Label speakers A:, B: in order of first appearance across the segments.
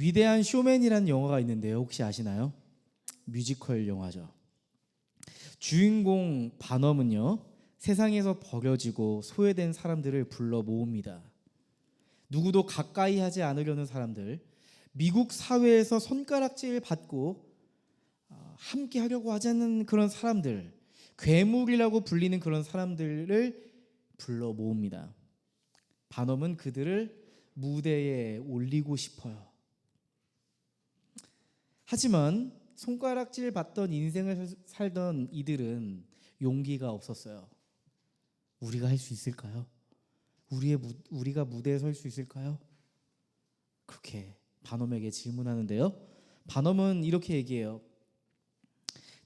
A: 위대한 쇼맨이라는 영화가 있는데요. 혹시 아시나요? 뮤지컬 영화죠. 주인공 반엄은요, 세상에서 버려지고 소외된 사람들을 불러 모읍니다. 누구도 가까이 하지 않으려는 사람들, 미국 사회에서 손가락질 받고 함께 하려고 하지 않는 그런 사람들, 괴물이라고 불리는 그런 사람들을 불러 모읍니다. 반엄은 그들을 무대에 올리고 싶어요. 하지만 손가락질 받던 인생을 살던 이들은 용기가 없었어요. 우리가 할 수 있을까요? 우리가 무대에 설 수 있을까요? 그렇게 반엄에게 질문하는데요. 반엄은 이렇게 얘기해요.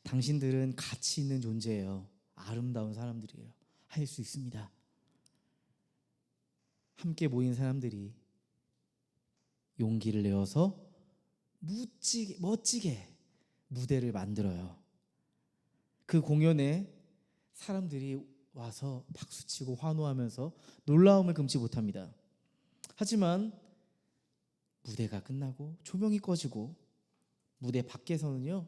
A: 당신들은 가치 있는 존재예요. 아름다운 사람들이에요. 할 수 있습니다. 함께 모인 사람들이 용기를 내어서 멋지게 무대를 만들어요. 그 공연에 사람들이 와서 박수치고 환호하면서 놀라움을 금치 못합니다. 하지만 무대가 끝나고 조명이 꺼지고 무대 밖에서는요,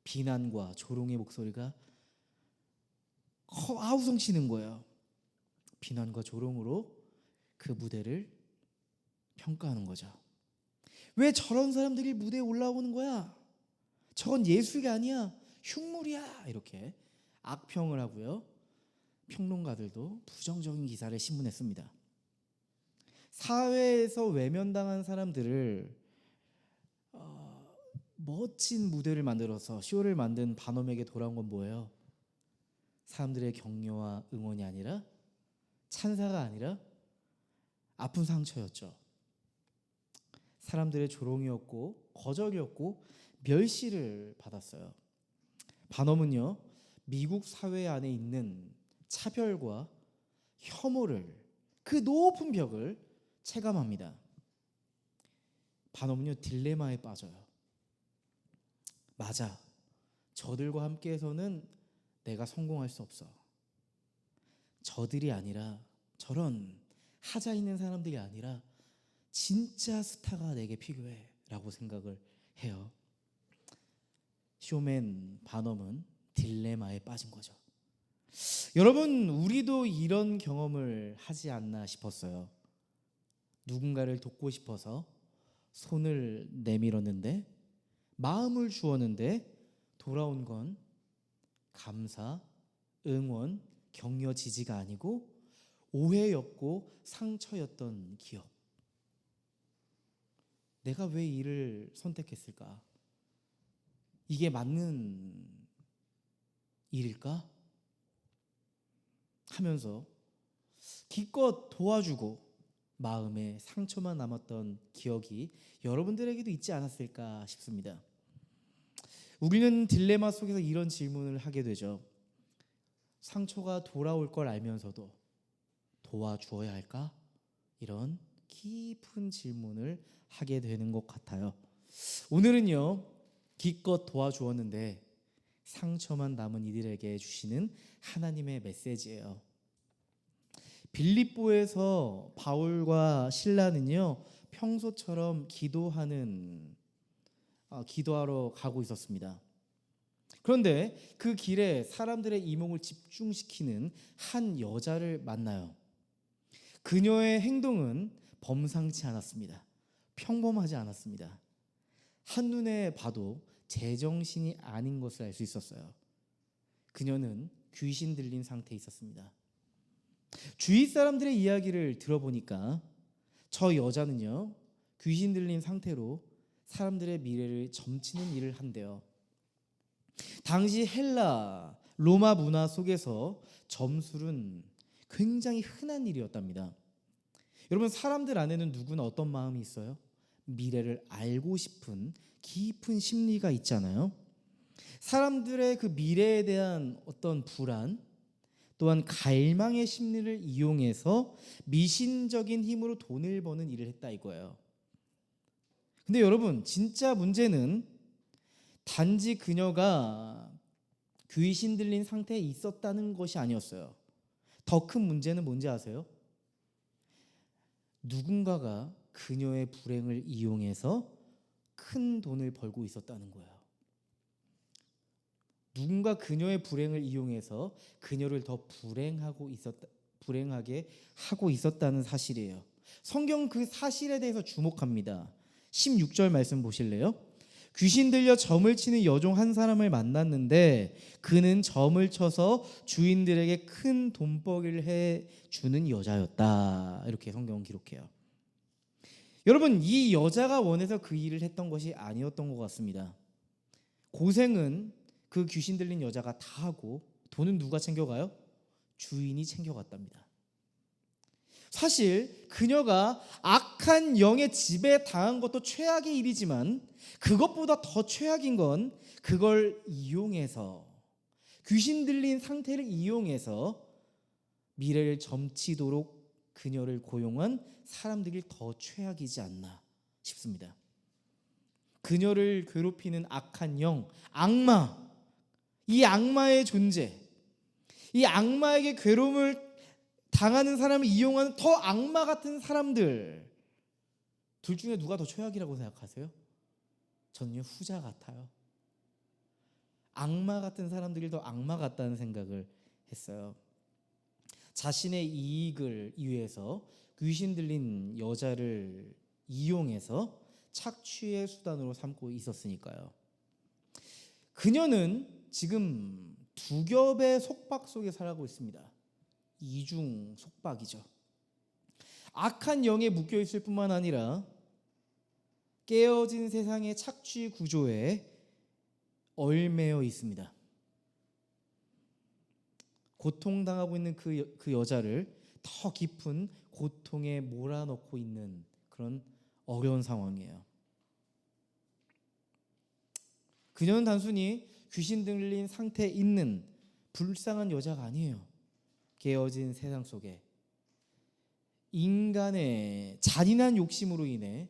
A: 비난과 조롱의 목소리가 아우성치는 거예요. 비난과 조롱으로 그 무대를 평가하는 거죠. 왜 저런 사람들이 무대에 올라오는 거야? 저건 예술이 아니야. 흉물이야. 이렇게 악평을 하고요. 평론가들도 부정적인 기사를 신문에 씁니다. 사회에서 외면당한 사람들을 멋진 무대를 만들어서 쇼를 만든 반엄에게 돌아온 건 뭐예요? 사람들의 격려와 응원이 아니라, 찬사가 아니라 아픈 상처였죠. 사람들의 조롱이었고 거절이었고 멸시를 받았어요. 반엄은요, 미국 사회 안에 있는 차별과 혐오를, 그 높은 벽을 체감합니다. 반엄은요, 딜레마에 빠져요. 맞아, 저들과 함께해서는 내가 성공할 수 없어. 저들이 아니라, 저런 하자 있는 사람들이 아니라 진짜 스타가 내게 필요해 라고 생각을 해요. 쇼맨 반엄은 딜레마에 빠진 거죠. 여러분, 우리도 이런 경험을 하지 않나 싶었어요. 누군가를 돕고 싶어서 손을 내밀었는데, 마음을 주었는데 돌아온 건 감사, 응원, 격려, 지지가 아니고 오해였고 상처였던 기억. 내가 왜 이를 선택했을까? 이게 맞는 일일까? 하면서 기껏 도와주고 마음에 상처만 남았던 기억이 여러분들에게도 있지 않았을까 싶습니다. 우리는 딜레마 속에서 이런 질문을 하게 되죠. 상처가 돌아올 걸 알면서도 도와주어야 할까? 이런 깊은 질문을 하게 되는 것 같아요. 오늘은요, 기껏 도와주었는데 상처만 남은 이들에게 주시는 하나님의 메시지예요. 빌립보에서 바울과 실라는요, 평소처럼 기도하러 가고 있었습니다. 그런데 그 길에 사람들의 이목을 집중시키는 한 여자를 만나요. 그녀의 행동은 범상치 않았습니다. 평범하지 않았습니다. 한눈에 봐도 제정신이 아닌 것을 알 수 있었어요. 그녀는 귀신 들린 상태에 있었습니다. 주위 사람들의 이야기를 들어보니까 저 여자는요, 귀신 들린 상태로 사람들의 미래를 점치는 일을 한대요. 당시 헬라, 로마 문화 속에서 점술은 굉장히 흔한 일이었답니다. 여러분, 사람들 안에는 누구나 어떤 마음이 있어요? 미래를 알고 싶은 깊은 심리가 있잖아요. 사람들의 그 미래에 대한 어떤 불안, 또한 갈망의 심리를 이용해서 미신적인 힘으로 돈을 버는 일을 했다 이거예요. 근데 여러분, 진짜 문제는 단지 그녀가 귀신 들린 상태에 있었다는 것이 아니었어요. 더 큰 문제는 뭔지 아세요? 누군가가 그녀의 불행을 이용해서 큰 돈을 벌고 있었다는 거예요. 누군가 그녀의 불행을 이용해서 그녀를 더 불행하게 하고 있었다는 사실이에요. 성경 그 사실에 대해서 주목합니다. 16절 말씀 보실래요? 귀신 들려 점을 치는 여종 한 사람을 만났는데 그는 점을 쳐서 주인들에게 큰 돈벌이를 해주는 여자였다. 이렇게 성경은 기록해요. 여러분, 이 여자가 원해서 그 일을 했던 것이 아니었던 것 같습니다. 고생은 그 귀신 들린 여자가 다 하고 돈은 누가 챙겨가요? 주인이 챙겨갔답니다. 사실 그녀가 악한 영의 지배에 당한 것도 최악의 일이지만 그것보다 더 최악인 건 그걸 이용해서, 귀신 들린 상태를 이용해서 미래를 점치도록 그녀를 고용한 사람들이 더 최악이지 않나 싶습니다. 그녀를 괴롭히는 악한 영, 악마, 이 악마의 존재, 이 악마에게 괴로움을 당하는 사람을 이용하는 더 악마 같은 사람들, 둘 중에 누가 더 최악이라고 생각하세요? 저는요, 후자 같아요. 악마 같은 사람들이 더 악마 같다는 생각을 했어요. 자신의 이익을 위해서 귀신 들린 여자를 이용해서 착취의 수단으로 삼고 있었으니까요. 그녀는 지금 두 겹의 속박 속에 살아가고 있습니다. 이중 속박이죠. 악한 영에 묶여 있을 뿐만 아니라 깨어진 세상의 착취 구조에 얽매여 있습니다. 고통당하고 있는 그 여자를 더 깊은 고통에 몰아넣고 있는 그런 어려운 상황이에요. 그녀는 단순히 귀신 들린 상태에 있는 불쌍한 여자가 아니에요. 깨어진 세상 속에 인간의 잔인한 욕심으로 인해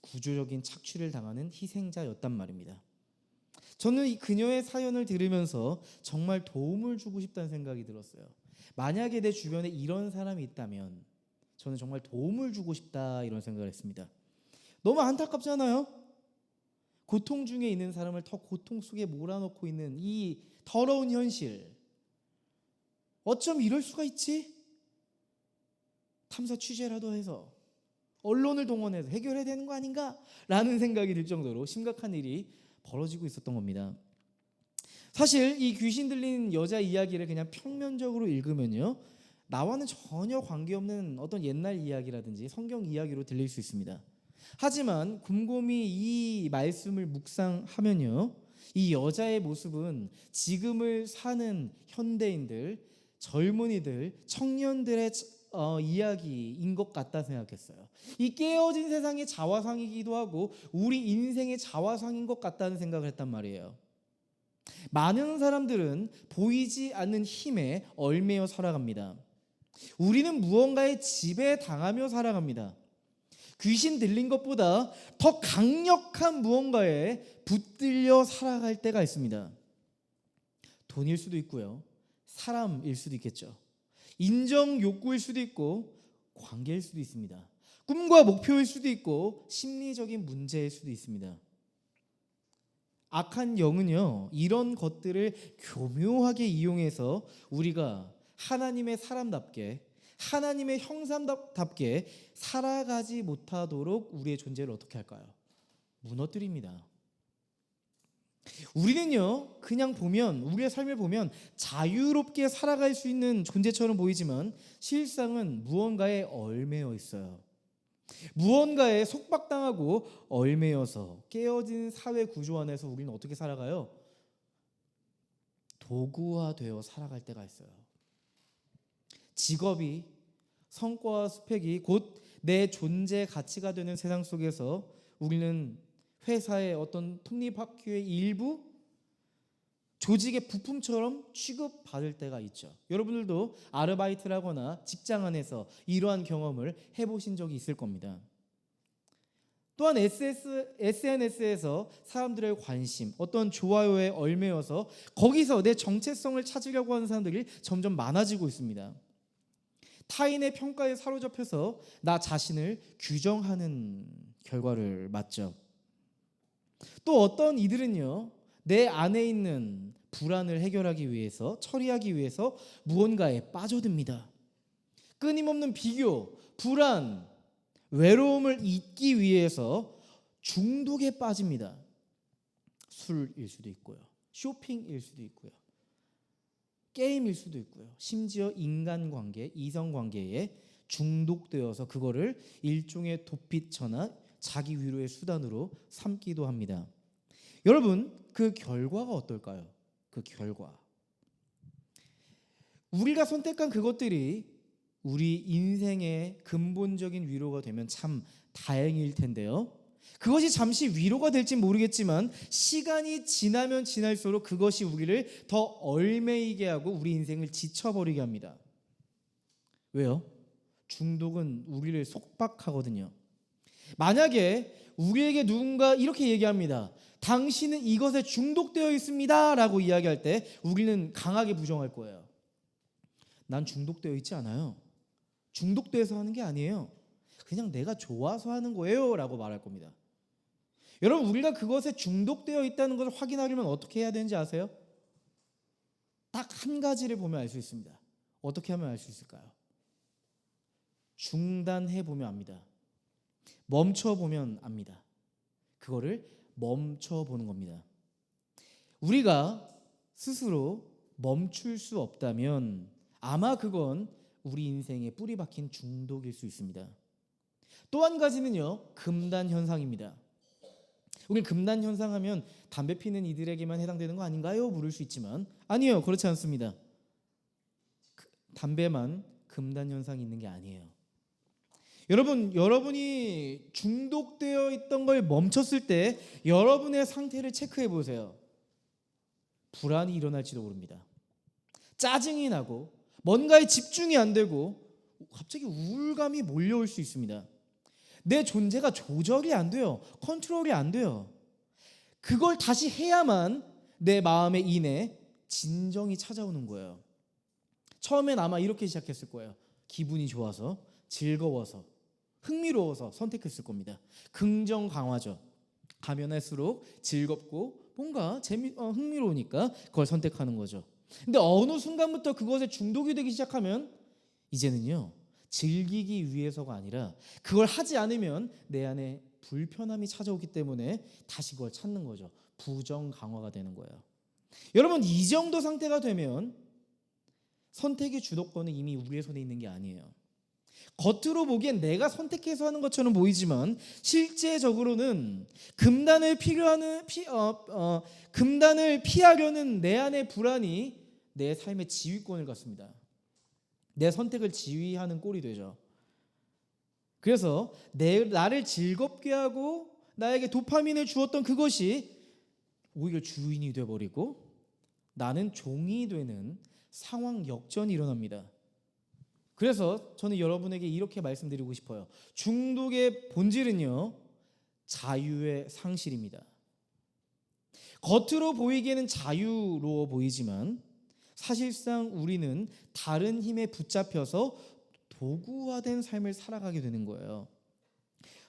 A: 구조적인 착취를 당하는 희생자였단 말입니다. 저는 이 그녀의 사연을 들으면서 정말 도움을 주고 싶다는 생각이 들었어요. 만약에 내 주변에 이런 사람이 있다면 저는 정말 도움을 주고 싶다, 이런 생각을 했습니다. 너무 안타깝잖아요? 고통 중에 있는 사람을 더 고통 속에 몰아넣고 있는 이 더러운 현실. 어쩜 이럴 수가 있지? 탐사 취재라도 해서 언론을 동원해서 해결해야 되는 거 아닌가? 라는 생각이 들 정도로 심각한 일이 벌어지고 있었던 겁니다. 사실 이 귀신 들린 여자 이야기를 그냥 평면적으로 읽으면요, 나와는 전혀 관계없는 어떤 옛날 이야기라든지 성경 이야기로 들릴 수 있습니다. 하지만 곰곰이 이 말씀을 묵상하면요, 이 여자의 모습은 지금을 사는 현대인들, 젊은이들, 청년들의 이야기인 것 같다 생각했어요. 이 깨어진 세상의 자화상이기도 하고 우리 인생의 자화상인 것 같다는 생각을 했단 말이에요. 많은 사람들은 보이지 않는 힘에 얽매여 살아갑니다. 우리는 무언가에 지배당하며 살아갑니다. 귀신 들린 것보다 더 강력한 무언가에 붙들려 살아갈 때가 있습니다. 돈일 수도 있고요, 사람일 수도 있겠죠. 인정 욕구일 수도 있고 관계일 수도 있습니다. 꿈과 목표일 수도 있고 심리적인 문제일 수도 있습니다. 악한 영은요, 이런 것들을 교묘하게 이용해서 우리가 하나님의 사람답게, 하나님의 형상답게 살아가지 못하도록 우리의 존재를 어떻게 할까요? 무너뜨립니다. 우리는요, 그냥 보면, 우리의 삶을 보면 자유롭게 살아갈 수 있는 존재처럼 보이지만 실상은 무언가에 얽매여 있어요. 무언가에 속박당하고 얽매여서 깨어진 사회 구조 안에서 우리는 어떻게 살아가요? 도구화되어 살아갈 때가 있어요. 직업이, 성과와 스펙이 곧 내 존재 가치가 되는 세상 속에서 우리는 회사의 어떤 톱니바퀴의 일부, 조직의 부품처럼 취급받을 때가 있죠. 여러분들도 아르바이트를 하거나 직장 안에서 이러한 경험을 해보신 적이 있을 겁니다. 또한 SNS에서 사람들의 관심, 어떤 좋아요에 얽매여서 거기서 내 정체성을 찾으려고 하는 사람들이 점점 많아지고 있습니다. 타인의 평가에 사로잡혀서 나 자신을 규정하는 결과를 맞죠. 또 어떤 이들은요, 내 안에 있는 불안을 해결하기 위해서, 처리하기 위해서 무언가에 빠져듭니다. 끊임없는 비교, 불안, 외로움을 잊기 위해서 중독에 빠집니다. 술일 수도 있고요, 쇼핑일 수도 있고요, 게임일 수도 있고요, 심지어 인간관계, 이성관계에 중독되어서 그거를 일종의 도피처나 자기 위로의 수단으로 삼기도 합니다. 여러분, 그 결과가 어떨까요? 그 결과, 우리가 선택한 그것들이 우리 인생의 근본적인 위로가 되면 참 다행일 텐데요, 그것이 잠시 위로가 될지 모르겠지만 시간이 지나면 지날수록 그것이 우리를 더 얽매이게 하고 우리 인생을 지쳐버리게 합니다. 왜요? 중독은 우리를 속박하거든요. 만약에 우리에게 누군가 이렇게 얘기합니다. 당신은 이것에 중독되어 있습니다 라고 이야기할 때 우리는 강하게 부정할 거예요. 난 중독되어 있지 않아요. 중독돼서 하는 게 아니에요. 그냥 내가 좋아서 하는 거예요 라고 말할 겁니다. 여러분, 우리가 그것에 중독되어 있다는 것을 확인하려면 어떻게 해야 되는지 아세요? 딱 한 가지를 보면 알 수 있습니다. 어떻게 하면 알 수 있을까요? 중단해 보면 압니다. 멈춰 보면 압니다. 그거를 멈춰 보는 겁니다. 우리가 스스로 멈출 수 없다면 아마 그건 우리 인생에 뿌리 박힌 중독일 수 있습니다. 또 한 가지는요, 금단 현상입니다. 우리 금단 현상 하면 담배 피는 이들에게만 해당되는 거 아닌가요? 물을 수 있지만 아니에요. 그렇지 않습니다. 담배만 금단 현상이 있는 게 아니에요. 여러분이 중독되어 있던 걸 멈췄을 때 여러분의 상태를 체크해 보세요. 불안이 일어날지도 모릅니다. 짜증이 나고 뭔가에 집중이 안 되고 갑자기 우울감이 몰려올 수 있습니다. 내 존재가 조절이 안 돼요. 컨트롤이 안 돼요. 그걸 다시 해야만 내 마음에 인해 진정이 찾아오는 거예요. 처음엔 아마 이렇게 시작했을 거예요. 기분이 좋아서, 즐거워서, 흥미로워서 선택했을 겁니다. 긍정 강화죠. 가면 할수록 즐겁고 뭔가 흥미로우니까 그걸 선택하는 거죠. 근데 어느 순간부터 그것에 중독이 되기 시작하면 이제는요, 즐기기 위해서가 아니라 그걸 하지 않으면 내 안에 불편함이 찾아오기 때문에 다시 그걸 찾는 거죠. 부정 강화가 되는 거예요. 여러분, 이 정도 상태가 되면 선택의 주도권은 이미 우리의 손에 있는 게 아니에요. 겉으로 보기엔 내가 선택해서 하는 것처럼 보이지만 실제적으로는 금단을 피하려는 내 안의 불안이 내 삶의 지휘권을 갖습니다. 내 선택을 지휘하는 꼴이 되죠. 그래서 나를 즐겁게 하고 나에게 도파민을 주었던 그것이 오히려 주인이 되어버리고 나는 종이 되는 상황 역전이 일어납니다. 그래서 저는 여러분에게 이렇게 말씀드리고 싶어요. 중독의 본질은요, 자유의 상실입니다. 겉으로 보이기에는 자유로워 보이지만 사실상 우리는 다른 힘에 붙잡혀서 도구화된 삶을 살아가게 되는 거예요.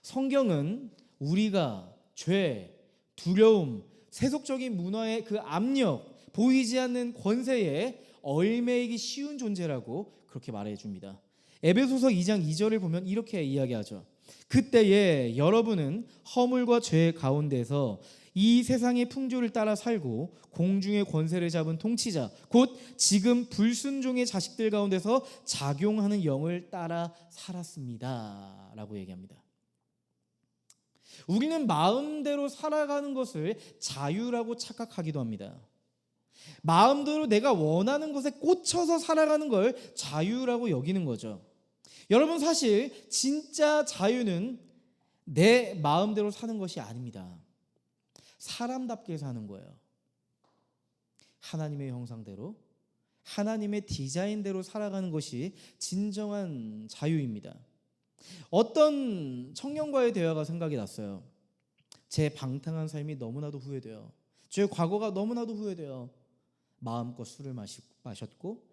A: 성경은 우리가 죄, 두려움, 세속적인 문화의 그 압력, 보이지 않는 권세에 얽매이기 쉬운 존재라고 그렇게 말해줍니다. 에베소서 2장 2절을 보면 이렇게 이야기하죠. 그때에 여러분은 허물과 죄 가운데서 이 세상의 풍조를 따라 살고 공중의 권세를 잡은 통치자 곧 지금 불순종의 자식들 가운데서 작용하는 영을 따라 살았습니다 라고 얘기합니다. 우리는 마음대로 살아가는 것을 자유라고 착각하기도 합니다. 마음대로 내가 원하는 것에 꽂혀서 살아가는 걸 자유라고 여기는 거죠. 여러분, 사실 진짜 자유는 내 마음대로 사는 것이 아닙니다. 사람답게 사는 거예요. 하나님의 형상대로, 하나님의 디자인대로 살아가는 것이 진정한 자유입니다. 어떤 청년과의 대화가 생각이 났어요. 제 방탕한 삶이 너무나도 후회돼요. 제 과거가 너무나도 후회돼요. 마음껏 술을 마셨고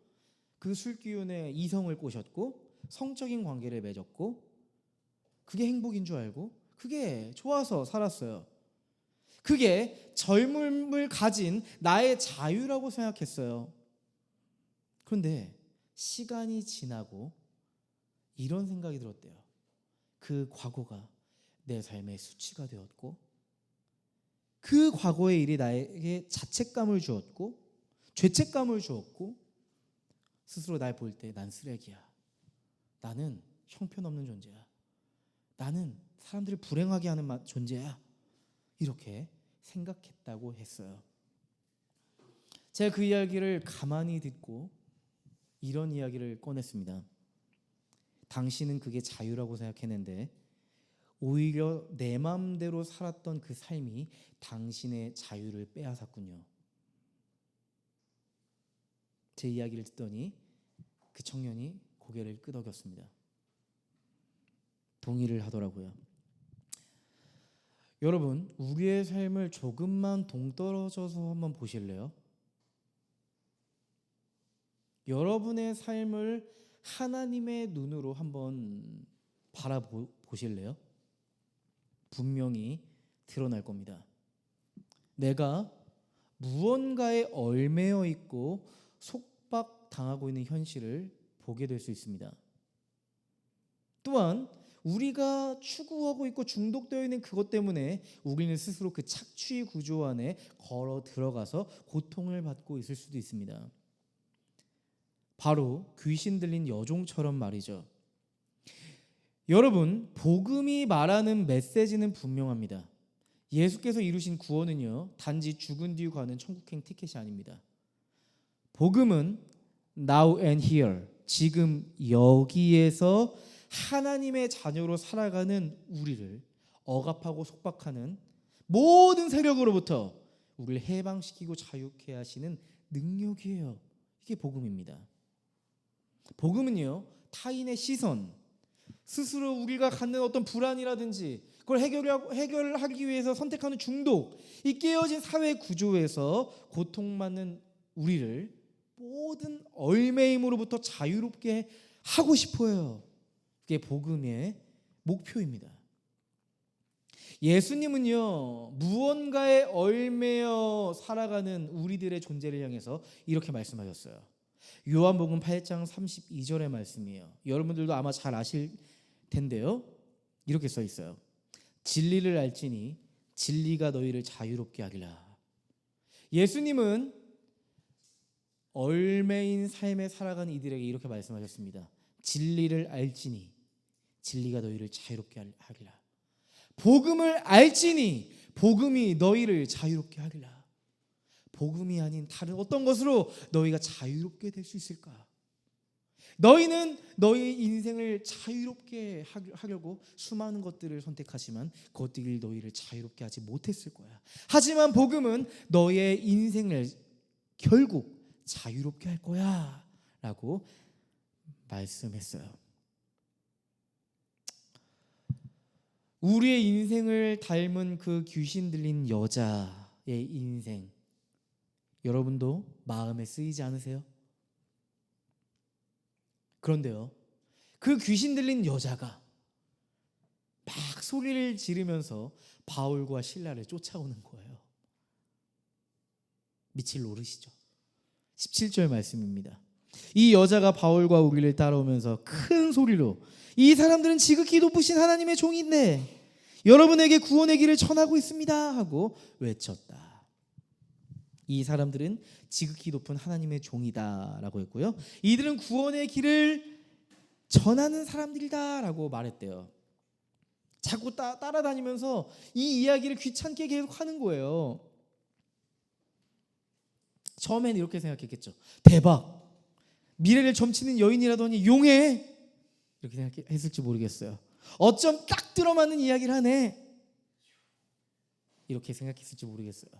A: 그 술 기운에 이성을 꼬셨고 성적인 관계를 맺었고 그게 행복인 줄 알고 그게 좋아서 살았어요. 그게 젊음을 가진 나의 자유라고 생각했어요. 그런데 시간이 지나고 이런 생각이 들었대요. 그 과거가 내 삶의 수치가 되었고, 그 과거의 일이 나에게 자책감을 주었고, 죄책감을 주었고, 스스로 날 볼 때 난 쓰레기야, 나는 형편없는 존재야, 나는 사람들을 불행하게 하는 존재야, 이렇게 생각했다고 했어요. 제가 그 이야기를 가만히 듣고 이런 이야기를 꺼냈습니다. 당신은 그게 자유라고 생각했는데 오히려 내 마음대로 살았던 그 삶이 당신의 자유를 빼앗았군요. 제 이야기를 듣더니 그 청년이 고개를 끄덕였습니다. 동의를 하더라고요. 여러분, 우리의 삶을 조금만 동떨어져서 한번 보실래요? 여러분의 삶을 하나님의 눈으로 한번 바라보실래요? 분명히 드러날 겁니다. 내가 무언가에 얽매여 있고 속박당하고 있는 현실을 보게 될 수 있습니다. 또한 우리가 추구하고 있고 중독되어 있는 그것 때문에 우리는 스스로 그 착취 구조 안에 걸어 들어가서 고통을 받고 있을 수도 있습니다. 바로 귀신 들린 여종처럼 말이죠. 여러분, 복음이 말하는 메시지는 분명합니다. 예수께서 이루신 구원은요, 단지 죽은 뒤 가는 천국행 티켓이 아닙니다. 복음은 now and here, 지금 여기에서 하나님의 자녀로 살아가는 우리를 억압하고 속박하는 모든 세력으로부터 우리를 해방시키고 자유케 하시는 능력이에요. 이게 복음입니다. 복음은요, 타인의 시선, 스스로 우리가 갖는 어떤 불안이라든지 그걸 해결하기 위해서 선택하는 중독, 이 깨어진 사회 구조에서 고통받는 우리를 모든 얽매임으로부터 자유롭게 하고 싶어요. 그게 복음의 목표입니다. 예수님은요, 무언가에 얽매여 살아가는 우리들의 존재를 향해서 이렇게 말씀하셨어요. 요한복음 8장 32절의 말씀이에요. 여러분들도 아마 잘 아실 텐데요, 이렇게 써 있어요. 진리를 알지니 진리가 너희를 자유롭게 하리라. 예수님은 얽매인 삶에 살아가는 이들에게 이렇게 말씀하셨습니다. 진리를 알지니 진리가 너희를 자유롭게 하리라. 복음을 알지니 복음이 너희를 자유롭게 하리라. 복음이 아닌 다른 어떤 것으로 너희가 자유롭게 될 수 있을까? 너희는 너희 인생을 자유롭게 하려고 수많은 것들을 선택하지만 그것들이 너희를 자유롭게 하지 못했을 거야. 하지만 복음은 너의 인생을 결국 자유롭게 할 거야 라고 말씀했어요. 우리의 인생을 닮은 그 귀신 들린 여자의 인생, 여러분도 마음에 쓰이지 않으세요? 그런데요, 그 귀신 들린 여자가 막 소리를 지르면서 바울과 실라를 쫓아오는 거예요. 미칠 노릇이죠. 17절 말씀입니다. 이 여자가 바울과 우리를 따라오면서 큰 소리로 이 사람들은 지극히 높으신 하나님의 종인데 여러분에게 구원의 길을 전하고 있습니다 하고 외쳤다. 이 사람들은 지극히 높은 하나님의 종이다 라고 했고요, 이들은 구원의 길을 전하는 사람들이다 라고 말했대요. 자꾸 따라다니면서 이 이야기를 귀찮게 계속 하는 거예요. 처음엔 이렇게 생각했겠죠. 대박, 미래를 점치는 여인이라더니 용해, 이렇게 생각했을지 모르겠어요. 어쩜 딱 들어맞는 이야기를 하네, 이렇게 생각했을지 모르겠어요.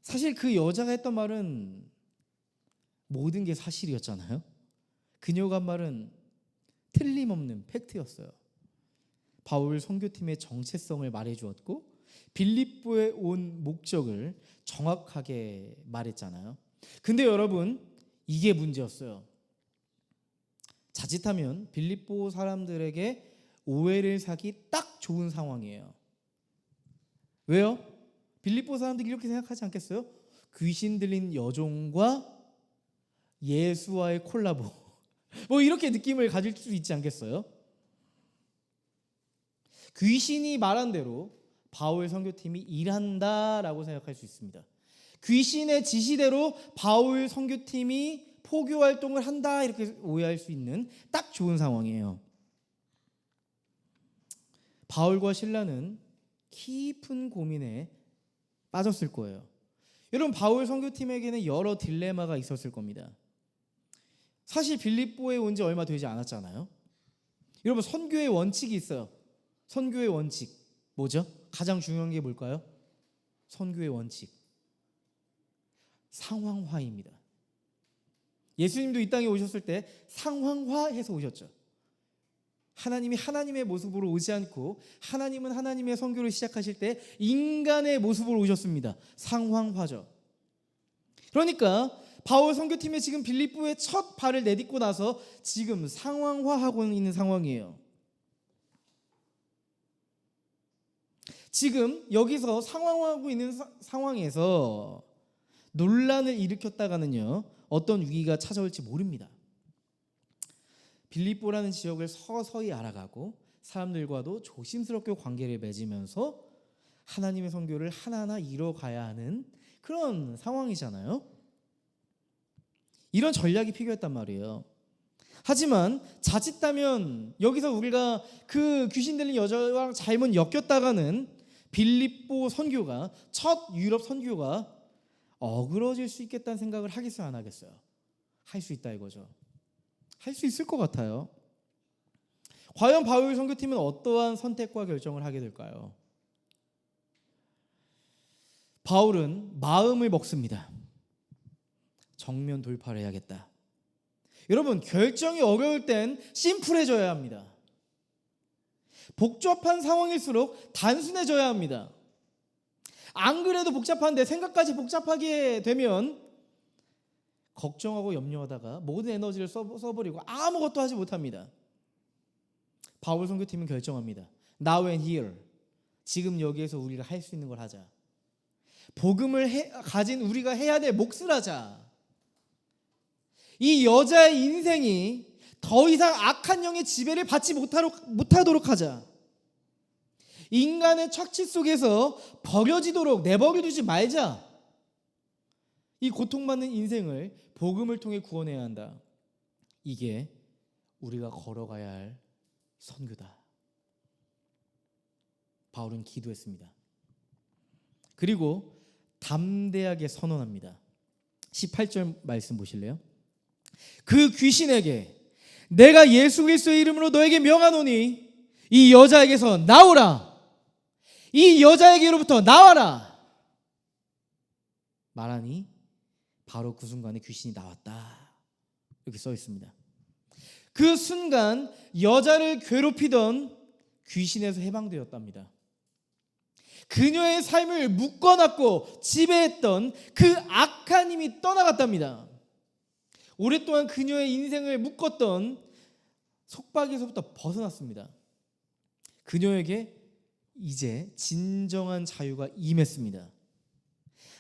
A: 사실 그 여자가 했던 말은 모든 게 사실이었잖아요. 그녀가 한 말은 틀림없는 팩트였어요. 바울 선교팀의 정체성을 말해주었고 빌립보에 온 목적을 정확하게 말했잖아요. 근데 여러분, 이게 문제였어요. 자칫하면 빌립보 사람들에게 오해를 사기 딱 좋은 상황이에요. 왜요? 빌립보 사람들이 이렇게 생각하지 않겠어요? 귀신 들린 여종과 예수와의 콜라보 뭐 이렇게 느낌을 가질 수 있지 않겠어요? 귀신이 말한 대로 바울 선교팀이 일한다라고 생각할 수 있습니다. 귀신의 지시대로 바울 선교팀이 포교 활동을 한다 이렇게 오해할 수 있는 딱 좋은 상황이에요. 바울과 실라는 깊은 고민에 빠졌을 거예요. 여러분, 바울 선교팀에게는 여러 딜레마가 있었을 겁니다. 사실 빌립보에 온 지 얼마 되지 않았잖아요. 여러분, 선교의 원칙이 있어요. 선교의 원칙 뭐죠? 가장 중요한 게 뭘까요? 선교의 원칙 상황화입니다. 예수님도 이 땅에 오셨을 때 상황화해서 오셨죠. 하나님이 하나님의 모습으로 오지 않고 하나님은 하나님의 선교를 시작하실 때 인간의 모습으로 오셨습니다. 상황화죠. 그러니까 바울 선교팀이 지금 빌립보에 첫 발을 내딛고 나서 지금 상황화하고 있는 상황이에요. 지금 여기서 상황화하고 있는 상황에서 논란을 일으켰다가는요, 어떤 위기가 찾아올지 모릅니다. 빌립보라는 지역을 서서히 알아가고 사람들과도 조심스럽게 관계를 맺으면서 하나님의 선교를 하나하나 이뤄가야 하는 그런 상황이잖아요. 이런 전략이 필요했단 말이에요. 하지만 자칫하면 여기서 우리가 그 귀신 들린 여자와 잘못 엮였다가는 빌립보 선교가, 첫 유럽 선교가 어그러질 수 있겠다는 생각을 하겠어요, 안 하겠어요? 할 수 있다 이거죠. 할 수 있을 것 같아요. 과연 바울 선교팀은 어떠한 선택과 결정을 하게 될까요? 바울은 마음을 먹습니다. 정면 돌파를 해야겠다. 여러분, 결정이 어려울 땐 심플해져야 합니다. 복잡한 상황일수록 단순해져야 합니다. 안 그래도 복잡한데 생각까지 복잡하게 되면 걱정하고 염려하다가 모든 에너지를 써버리고 아무것도 하지 못합니다. 바울 선교팀은 결정합니다. Now and here. 지금 여기에서 우리가 할 수 있는 걸 하자. 복음을 가진 우리가 해야 될 몫을 하자. 이 여자의 인생이 더 이상 악한 영의 지배를 받지 못하도록 하자. 인간의 착취 속에서 버려지도록 내버려두지 말자. 이 고통받는 인생을 복음을 통해 구원해야 한다. 이게 우리가 걸어가야 할 선교다. 바울은 기도했습니다. 그리고 담대하게 선언합니다. 18절 말씀 보실래요? 그 귀신에게 내가 예수 그리스도의 이름으로 너에게 명하노니 이 여자에게서 나오라. 이 여자에게로부터 나와라. 말하니 바로 그 순간에 귀신이 나왔다. 이렇게 써 있습니다. 그 순간 여자를 괴롭히던 귀신에서 해방되었답니다. 그녀의 삶을 묶어놨고 지배했던 그 악한 힘이 떠나갔답니다. 오랫동안 그녀의 인생을 묶었던 속박에서부터 벗어났습니다. 그녀에게 이제 진정한 자유가 임했습니다.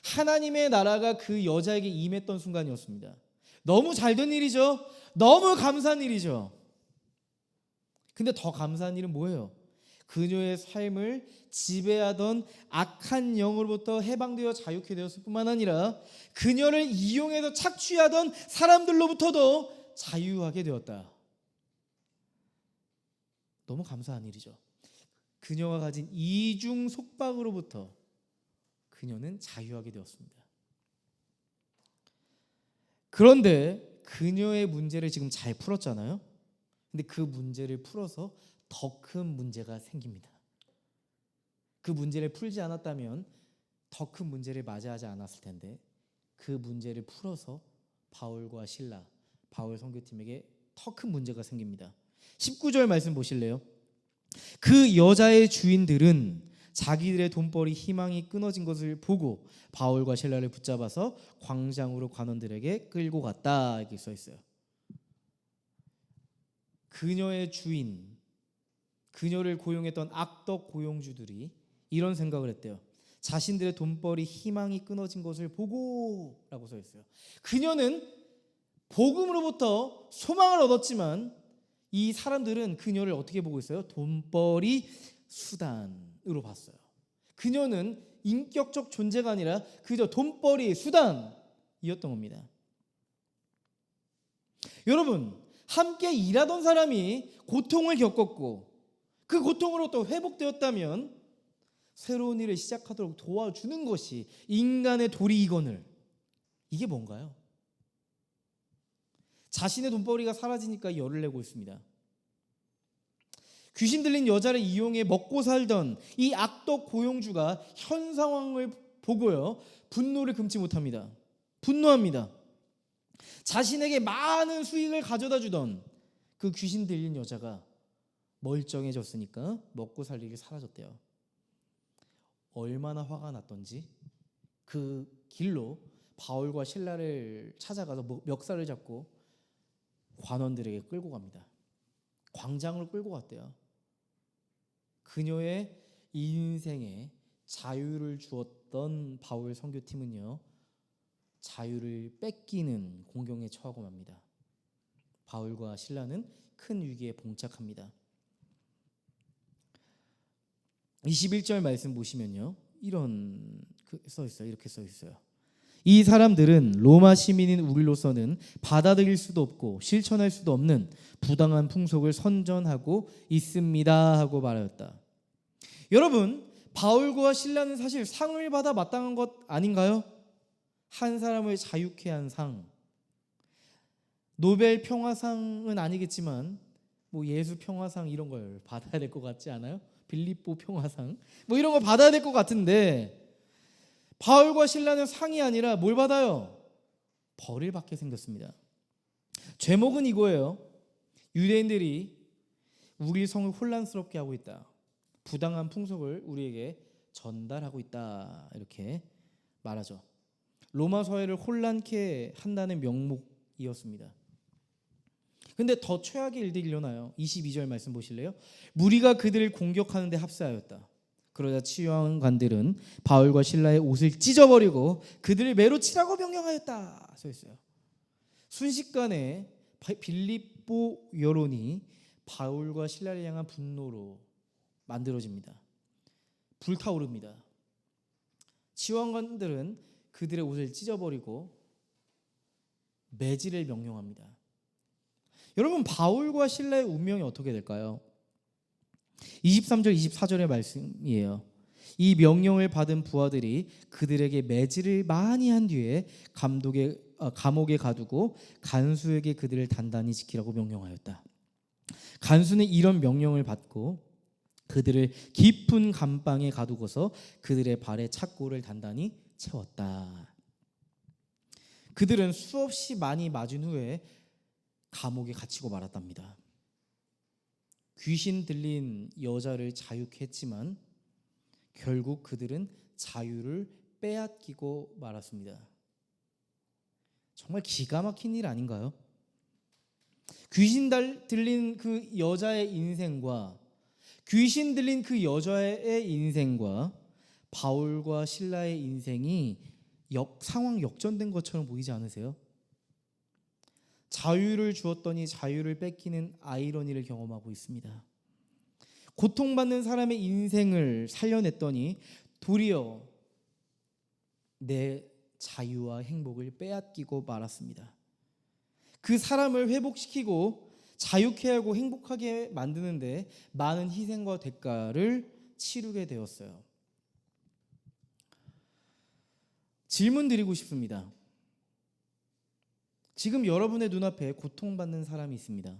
A: 하나님의 나라가 그 여자에게 임했던 순간이었습니다. 너무 잘된 일이죠. 너무 감사한 일이죠. 근데 더 감사한 일은 뭐예요? 그녀의 삶을 지배하던 악한 영으로부터 해방되어 자유케 되었을 뿐만 아니라 그녀를 이용해서 착취하던 사람들로부터도 자유하게 되었다. 너무 감사한 일이죠. 그녀가 가진 이중 속박으로부터 그녀는 자유하게 되었습니다. 그런데 그녀의 문제를 지금 잘 풀었잖아요. 근데 그 문제를 풀어서 더 큰 문제가 생깁니다. 그 문제를 풀지 않았다면 더 큰 문제를 맞이하지 않았을 텐데 그 문제를 풀어서 바울과 실라, 바울 선교팀에게 더 큰 문제가 생깁니다. 19절 말씀 보실래요? 그 여자의 주인들은 자기들의 돈벌이 희망이 끊어진 것을 보고 바울과 실라를 붙잡아서 광장으로 관원들에게 끌고 갔다. 이렇게 써 있어요. 그녀의 주인, 그녀를 고용했던 악덕 고용주들이 이런 생각을 했대요. 자신들의 돈벌이 희망이 끊어진 것을 보고 라고 써 있어요. 그녀는 복음으로부터 소망을 얻었지만 이 사람들은 그녀를 어떻게 보고 있어요? 돈벌이 수단으로 봤어요. 그녀는 인격적 존재가 아니라 그저 돈벌이 수단이었던 겁니다. 여러분, 함께 일하던 사람이 고통을 겪었고 그 고통으로 또 회복되었다면 새로운 일을 시작하도록 도와주는 것이 인간의 도리이거늘, 이게 뭔가요? 자신의 돈벌이가 사라지니까 열을 내고 있습니다. 귀신 들린 여자를 이용해 먹고 살던 이 악덕 고용주가 현 상황을 보고요, 분노를 금치 못합니다. 분노합니다. 자신에게 많은 수익을 가져다 주던 그 귀신 들린 여자가 멀쩡해졌으니까 먹고 살 일이 사라졌대요. 얼마나 화가 났던지 그 길로 바울과 실라를 찾아가서 멱살을 잡고 관원들에게 끌고 갑니다. 광장으로 끌고 갔대요. 그녀의 인생에 자유를 주었던 바울 선교팀은요, 자유를 뺏기는 공경에 처하고 맙니다. 바울과 실라는 큰 위기에 봉착합니다. 21절 말씀 보시면요, 이렇게 써 있어요. 이 사람들은 로마 시민인 우리로서는 받아들일 수도 없고 실천할 수도 없는 부당한 풍속을 선전하고 있습니다 하고 말하였다. 여러분, 바울과 실라는 사실 상을 받아 마땅한 것 아닌가요? 한 사람을 자유케 한 상, 노벨 평화상은 아니겠지만 예수 평화상 이런 걸 받아야 될 것 같지 않아요? 빌립보 평화상 이런 걸 받아야 될 것 같은데, 바울과 실라는 상이 아니라 뭘 받아요? 벌을 받게 생겼습니다. 제목은 이거예요. 유대인들이 우리 성을 혼란스럽게 하고 있다. 부당한 풍속을 우리에게 전달하고 있다. 이렇게 말하죠. 로마 사회를 혼란케 한다는 명목이었습니다. 근데 더 최악의 일들이 일어나요. 22절 말씀 보실래요? 무리가 그들을 공격하는 데 합세하였다. 그러자 치유관들은 바울과 실라의 옷을 찢어버리고 그들을 매로 치라고 명령하였다 써 있어요. 순식간에 빌립보 여론이 바울과 실라를 향한 분노로 만들어집니다. 불타오릅니다. 치유관들은 그들의 옷을 찢어버리고 매질을 명령합니다. 여러분, 바울과 실라의 운명이 어떻게 될까요? 23절 24절의 말씀이에요. 이 명령을 받은 부하들이 그들에게 매질을 많이 한 뒤에 감옥에 가두고 간수에게 그들을 단단히 지키라고 명령하였다. 간수는 이런 명령을 받고 그들을 깊은 감방에 가두고서 그들의 발에 착고를 단단히 채웠다. 그들은 수없이 많이 맞은 후에 감옥에 갇히고 말았답니다. 귀신 들린 여자를 자유케 했지만 결국 그들은 자유를 빼앗기고 말았습니다. 정말 기가 막힌 일 아닌가요? 귀신 들린 그 여자의 인생과 귀신 들린 그 여자의 인생과 바울과 실라의 인생이 상황 역전된 것처럼 보이지 않으세요? 자유를 주었더니 자유를 뺏기는 아이러니를 경험하고 있습니다. 고통받는 사람의 인생을 살려냈더니 도리어 내 자유와 행복을 빼앗기고 말았습니다. 그 사람을 회복시키고 자유케 하고 행복하게 만드는데 많은 희생과 대가를 치르게 되었어요. 질문 드리고 싶습니다. 지금 여러분의 눈앞에 고통받는 사람이 있습니다.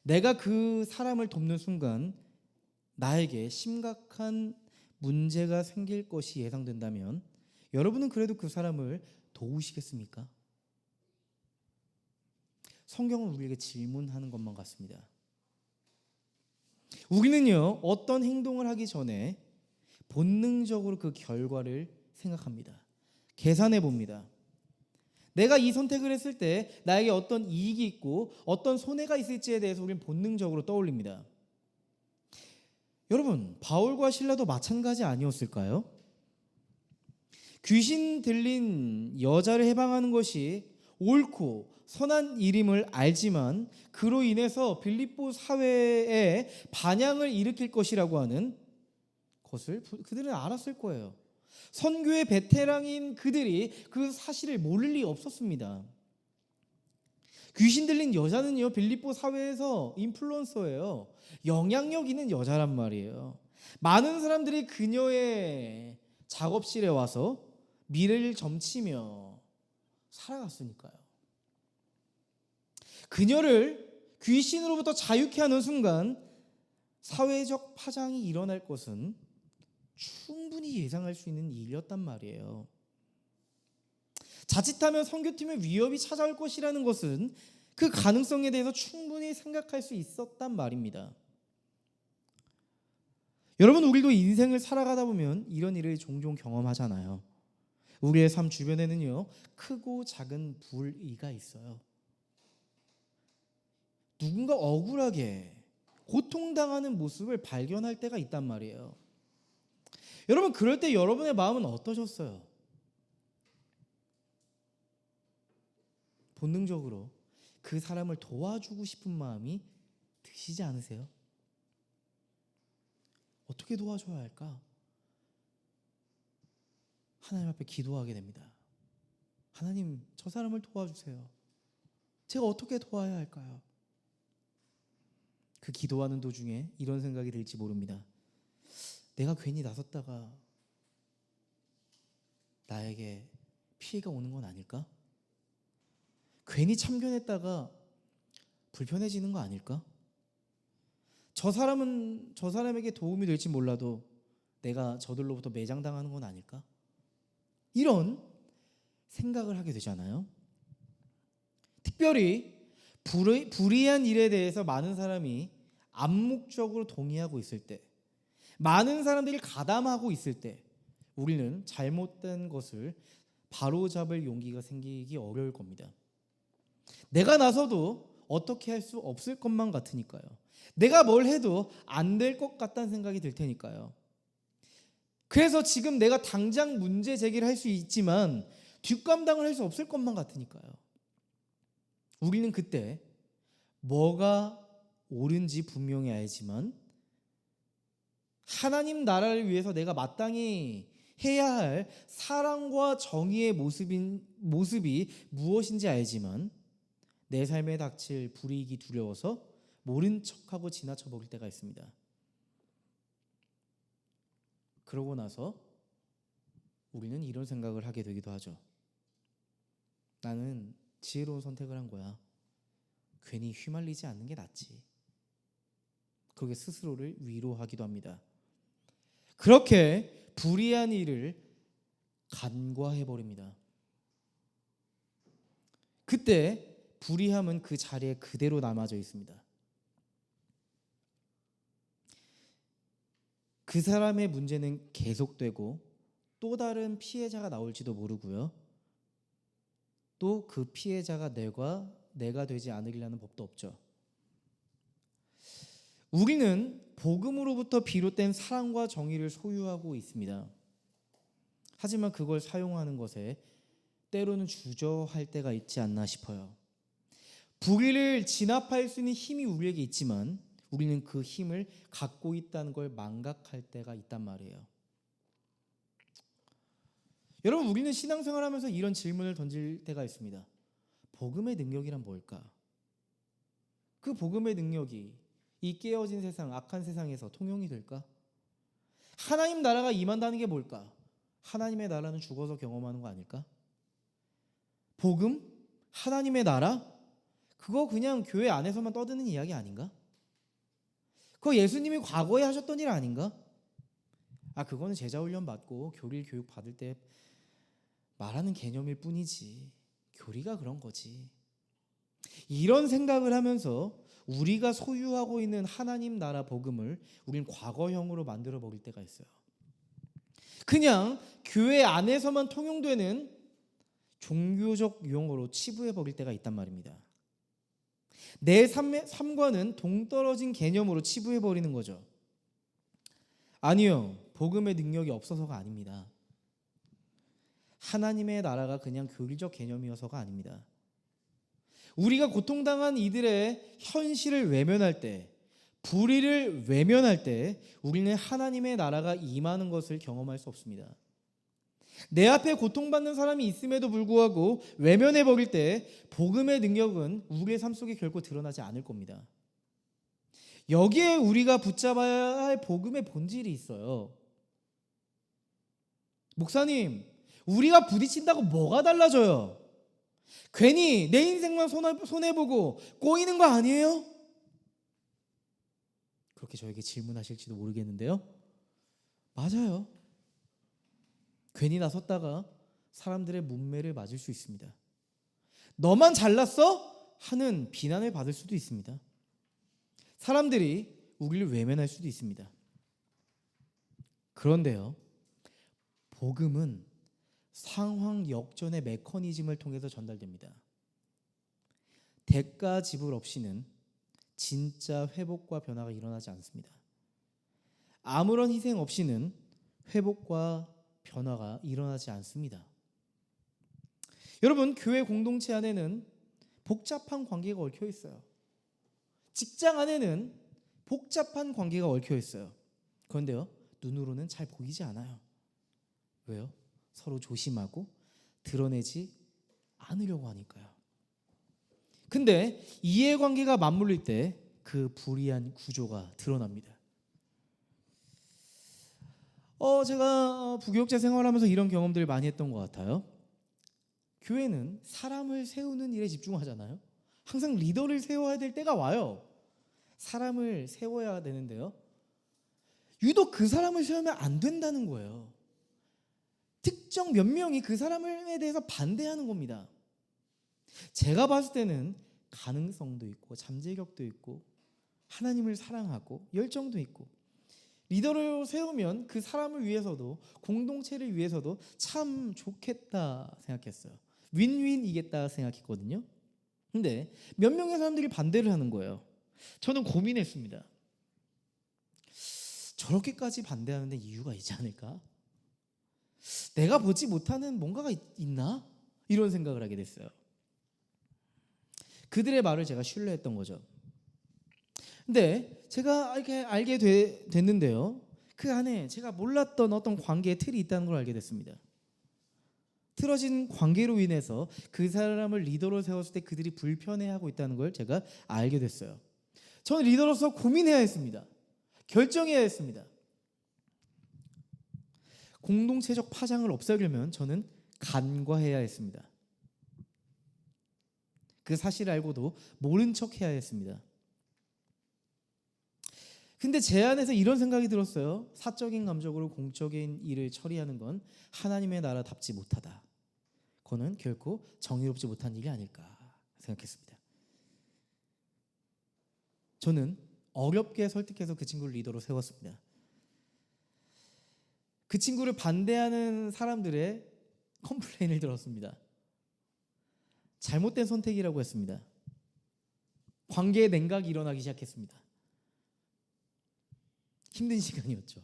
A: 내가 그 사람을 돕는 순간 나에게 심각한 문제가 생길 것이 예상된다면 여러분은 그래도 그 사람을 도우시겠습니까? 성경은 우리에게 질문하는 것만 같습니다. 우리는요, 어떤 행동을 하기 전에 본능적으로 그 결과를 생각합니다. 계산해 봅니다. 내가 이 선택을 했을 때 나에게 어떤 이익이 있고 어떤 손해가 있을지에 대해서 우리는 본능적으로 떠올립니다. 여러분, 바울과 실라도 마찬가지 아니었을까요? 귀신 들린 여자를 해방하는 것이 옳고 선한 일임을 알지만 그로 인해서 빌립보 사회에 반향을 일으킬 것이라고 하는 것을 그들은 알았을 거예요. 선교의 베테랑인 그들이 그 사실을 모를 리 없었습니다. 귀신 들린 여자는요, 빌립보 사회에서 인플루언서예요. 영향력 있는 여자란 말이에요. 많은 사람들이 그녀의 작업실에 와서 미래를 점치며 살아갔으니까요. 그녀를 귀신으로부터 자유케 하는 순간 사회적 파장이 일어날 것은 충분히 예상할 수 있는 일이었단 말이에요. 자칫하면 선교팀에 위협이 찾아올 것이라는 것은 그 가능성에 대해서 충분히 생각할 수 있었단 말입니다. 여러분, 우리도 인생을 살아가다 보면 이런 일을 종종 경험하잖아요. 우리의 삶 주변에는요, 크고 작은 불의가 있어요. 누군가 억울하게 고통당하는 모습을 발견할 때가 있단 말이에요. 여러분, 그럴 때 여러분의 마음은 어떠셨어요? 본능적으로 그 사람을 도와주고 싶은 마음이 드시지 않으세요? 어떻게 도와줘야 할까? 하나님 앞에 기도하게 됩니다. 하나님, 저 사람을 도와주세요. 제가 어떻게 도와야 할까요? 그 기도하는 도중에 이런 생각이 들지 모릅니다. 내가 괜히 나섰다가 나에게 피해가 오는 건 아닐까? 괜히 참견했다가 불편해지는 거 아닐까? 저 사람에게 도움이 될지 몰라도 내가 저들로부터 매장당하는 건 아닐까? 이런 생각을 하게 되잖아요. 특별히 불의한 일에 대해서 많은 사람이 암묵적으로 동의하고 있을 때, 많은 사람들이 가담하고 있을 때 우리는 잘못된 것을 바로잡을 용기가 생기기 어려울 겁니다. 내가 나서도 어떻게 할 수 없을 것만 같으니까요. 내가 뭘 해도 안 될 것 같다는 생각이 들 테니까요. 그래서 지금 내가 당장 문제 제기를 할 수 있지만 뒷감당을 할 수 없을 것만 같으니까요. 우리는 그때 뭐가 옳은지 분명히 알지만 하나님 나라를 위해서 내가 마땅히 해야 할 사랑과 정의의 모습이 무엇인지 알지만 내 삶에 닥칠 불이익이 두려워서 모른 척하고 지나쳐 버릴 때가 있습니다. 그러고 나서 우리는 이런 생각을 하게 되기도 하죠. 나는 지혜로운 선택을 한 거야. 괜히 휘말리지 않는 게 낫지. 그렇게 스스로를 위로하기도 합니다. 그렇게 불의한 일을 간과해버립니다. 그때 불의함은 그 자리에 그대로 남아져 있습니다. 그 사람의 문제는 계속되고 또 다른 피해자가 나올지도 모르고요. 또 그 피해자가 내가 되지 않으리라는 법도 없죠. 우리는 복음으로부터 비롯된 사랑과 정의를 소유하고 있습니다. 하지만 그걸 사용하는 것에 때로는 주저할 때가 있지 않나 싶어요. 불의를 진압할 수 있는 힘이 우리에게 있지만 우리는 그 힘을 갖고 있다는 걸 망각할 때가 있단 말이에요. 여러분, 우리는 신앙생활하면서 이런 질문을 던질 때가 있습니다. 복음의 능력이란 뭘까? 그 복음의 능력이 이 깨어진 세상, 악한 세상에서 통용이 될까? 하나님 나라가 임한다는 게 뭘까? 하나님의 나라는 죽어서 경험하는 거 아닐까? 복음? 하나님의 나라? 그거 그냥 교회 안에서만 떠드는 이야기 아닌가? 그거 예수님이 과거에 하셨던 일 아닌가? 그거는 제자훈련 받고 교리를 교육 받을 때 말하는 개념일 뿐이지. 교리가 그런 거지. 이런 생각을 하면서 우리가 소유하고 있는 하나님 나라 복음을 우린 과거형으로 만들어 버릴 때가 있어요. 그냥 교회 안에서만 통용되는 종교적 용어로 치부해 버릴 때가 있단 말입니다. 내 삶과는 동떨어진 개념으로 치부해 버리는 거죠. 아니요. 복음의 능력이 없어서가 아닙니다. 하나님의 나라가 그냥 교리적 개념이어서가 아닙니다. 우리가 고통당한 이들의 현실을 외면할 때, 불의를 외면할 때 우리는 하나님의 나라가 임하는 것을 경험할 수 없습니다. 내 앞에 고통받는 사람이 있음에도 불구하고 외면해버릴 때 복음의 능력은 우리의 삶 속에 결코 드러나지 않을 겁니다. 여기에 우리가 붙잡아야 할 복음의 본질이 있어요. 목사님, 우리가 부딪힌다고 뭐가 달라져요? 괜히 내 인생만 손해보고 꼬이는 거 아니에요? 그렇게 저에게 질문하실지도 모르겠는데요. 맞아요. 괜히 나섰다가 사람들의 문매를 맞을 수 있습니다. 너만 잘났어? 하는 비난을 받을 수도 있습니다. 사람들이 우리를 외면할 수도 있습니다. 그런데요, 복음은 상황 역전의 메커니즘을 통해서 전달됩니다. 대가 지불 없이는 진짜 회복과 변화가 일어나지 않습니다. 아무런 희생 없이는 회복과 변화가 일어나지 않습니다. 여러분, 교회 공동체 안에는 복잡한 관계가 얽혀 있어요. 직장 안에는 복잡한 관계가 얽혀 있어요. 그런데요, 눈으로는 잘 보이지 않아요. 왜요? 서로 조심하고 드러내지 않으려고 하니까요. 근데 이해관계가 맞물릴 때 그 불이한 구조가 드러납니다. 제가 부교육자 생활하면서 이런 경험들을 많이 했던 것 같아요. 교회는 사람을 세우는 일에 집중하잖아요. 항상 리더를 세워야 될 때가 와요. 사람을 세워야 되는데요, 유독 그 사람을 세우면 안 된다는 거예요. 특정 몇 명이 그 사람에 대해서 반대하는 겁니다. 제가 봤을 때는 가능성도 있고 잠재력도 있고 하나님을 사랑하고 열정도 있고 리더를 세우면 그 사람을 위해서도 공동체를 위해서도 참 좋겠다 생각했어요. 윈윈이겠다 생각했거든요. 근데 몇 명의 사람들이 반대를 하는 거예요. 저는 고민했습니다. 저렇게까지 반대하는데 이유가 있지 않을까? 내가 보지 못하는 뭔가가 있나? 이런 생각을 하게 됐어요. 그들의 말을 제가 신뢰했던 거죠. 근데 제가 이렇게 알게 됐는데요, 그 안에 제가 몰랐던 어떤 관계의 틀이 있다는 걸 알게 됐습니다. 틀어진 관계로 인해서 그 사람을 리더로 세웠을 때 그들이 불편해하고 있다는 걸 제가 알게 됐어요. 저는 리더로서 고민해야 했습니다. 결정해야 했습니다. 공동체적 파장을 없애려면 저는 간과해야 했습니다. 그 사실을 알고도 모른 척 해야 했습니다. 근데 제 안에서 이런 생각이 들었어요. 사적인 감정으로 공적인 일을 처리하는 건 하나님의 나라답지 못하다. 그거는 결코 정의롭지 못한 일이 아닐까 생각했습니다. 저는 어렵게 설득해서 그 친구를 리더로 세웠습니다. 그 친구를 반대하는 사람들의 컴플레인을 들었습니다. 잘못된 선택이라고 했습니다. 관계의 냉각이 일어나기 시작했습니다. 힘든 시간이었죠.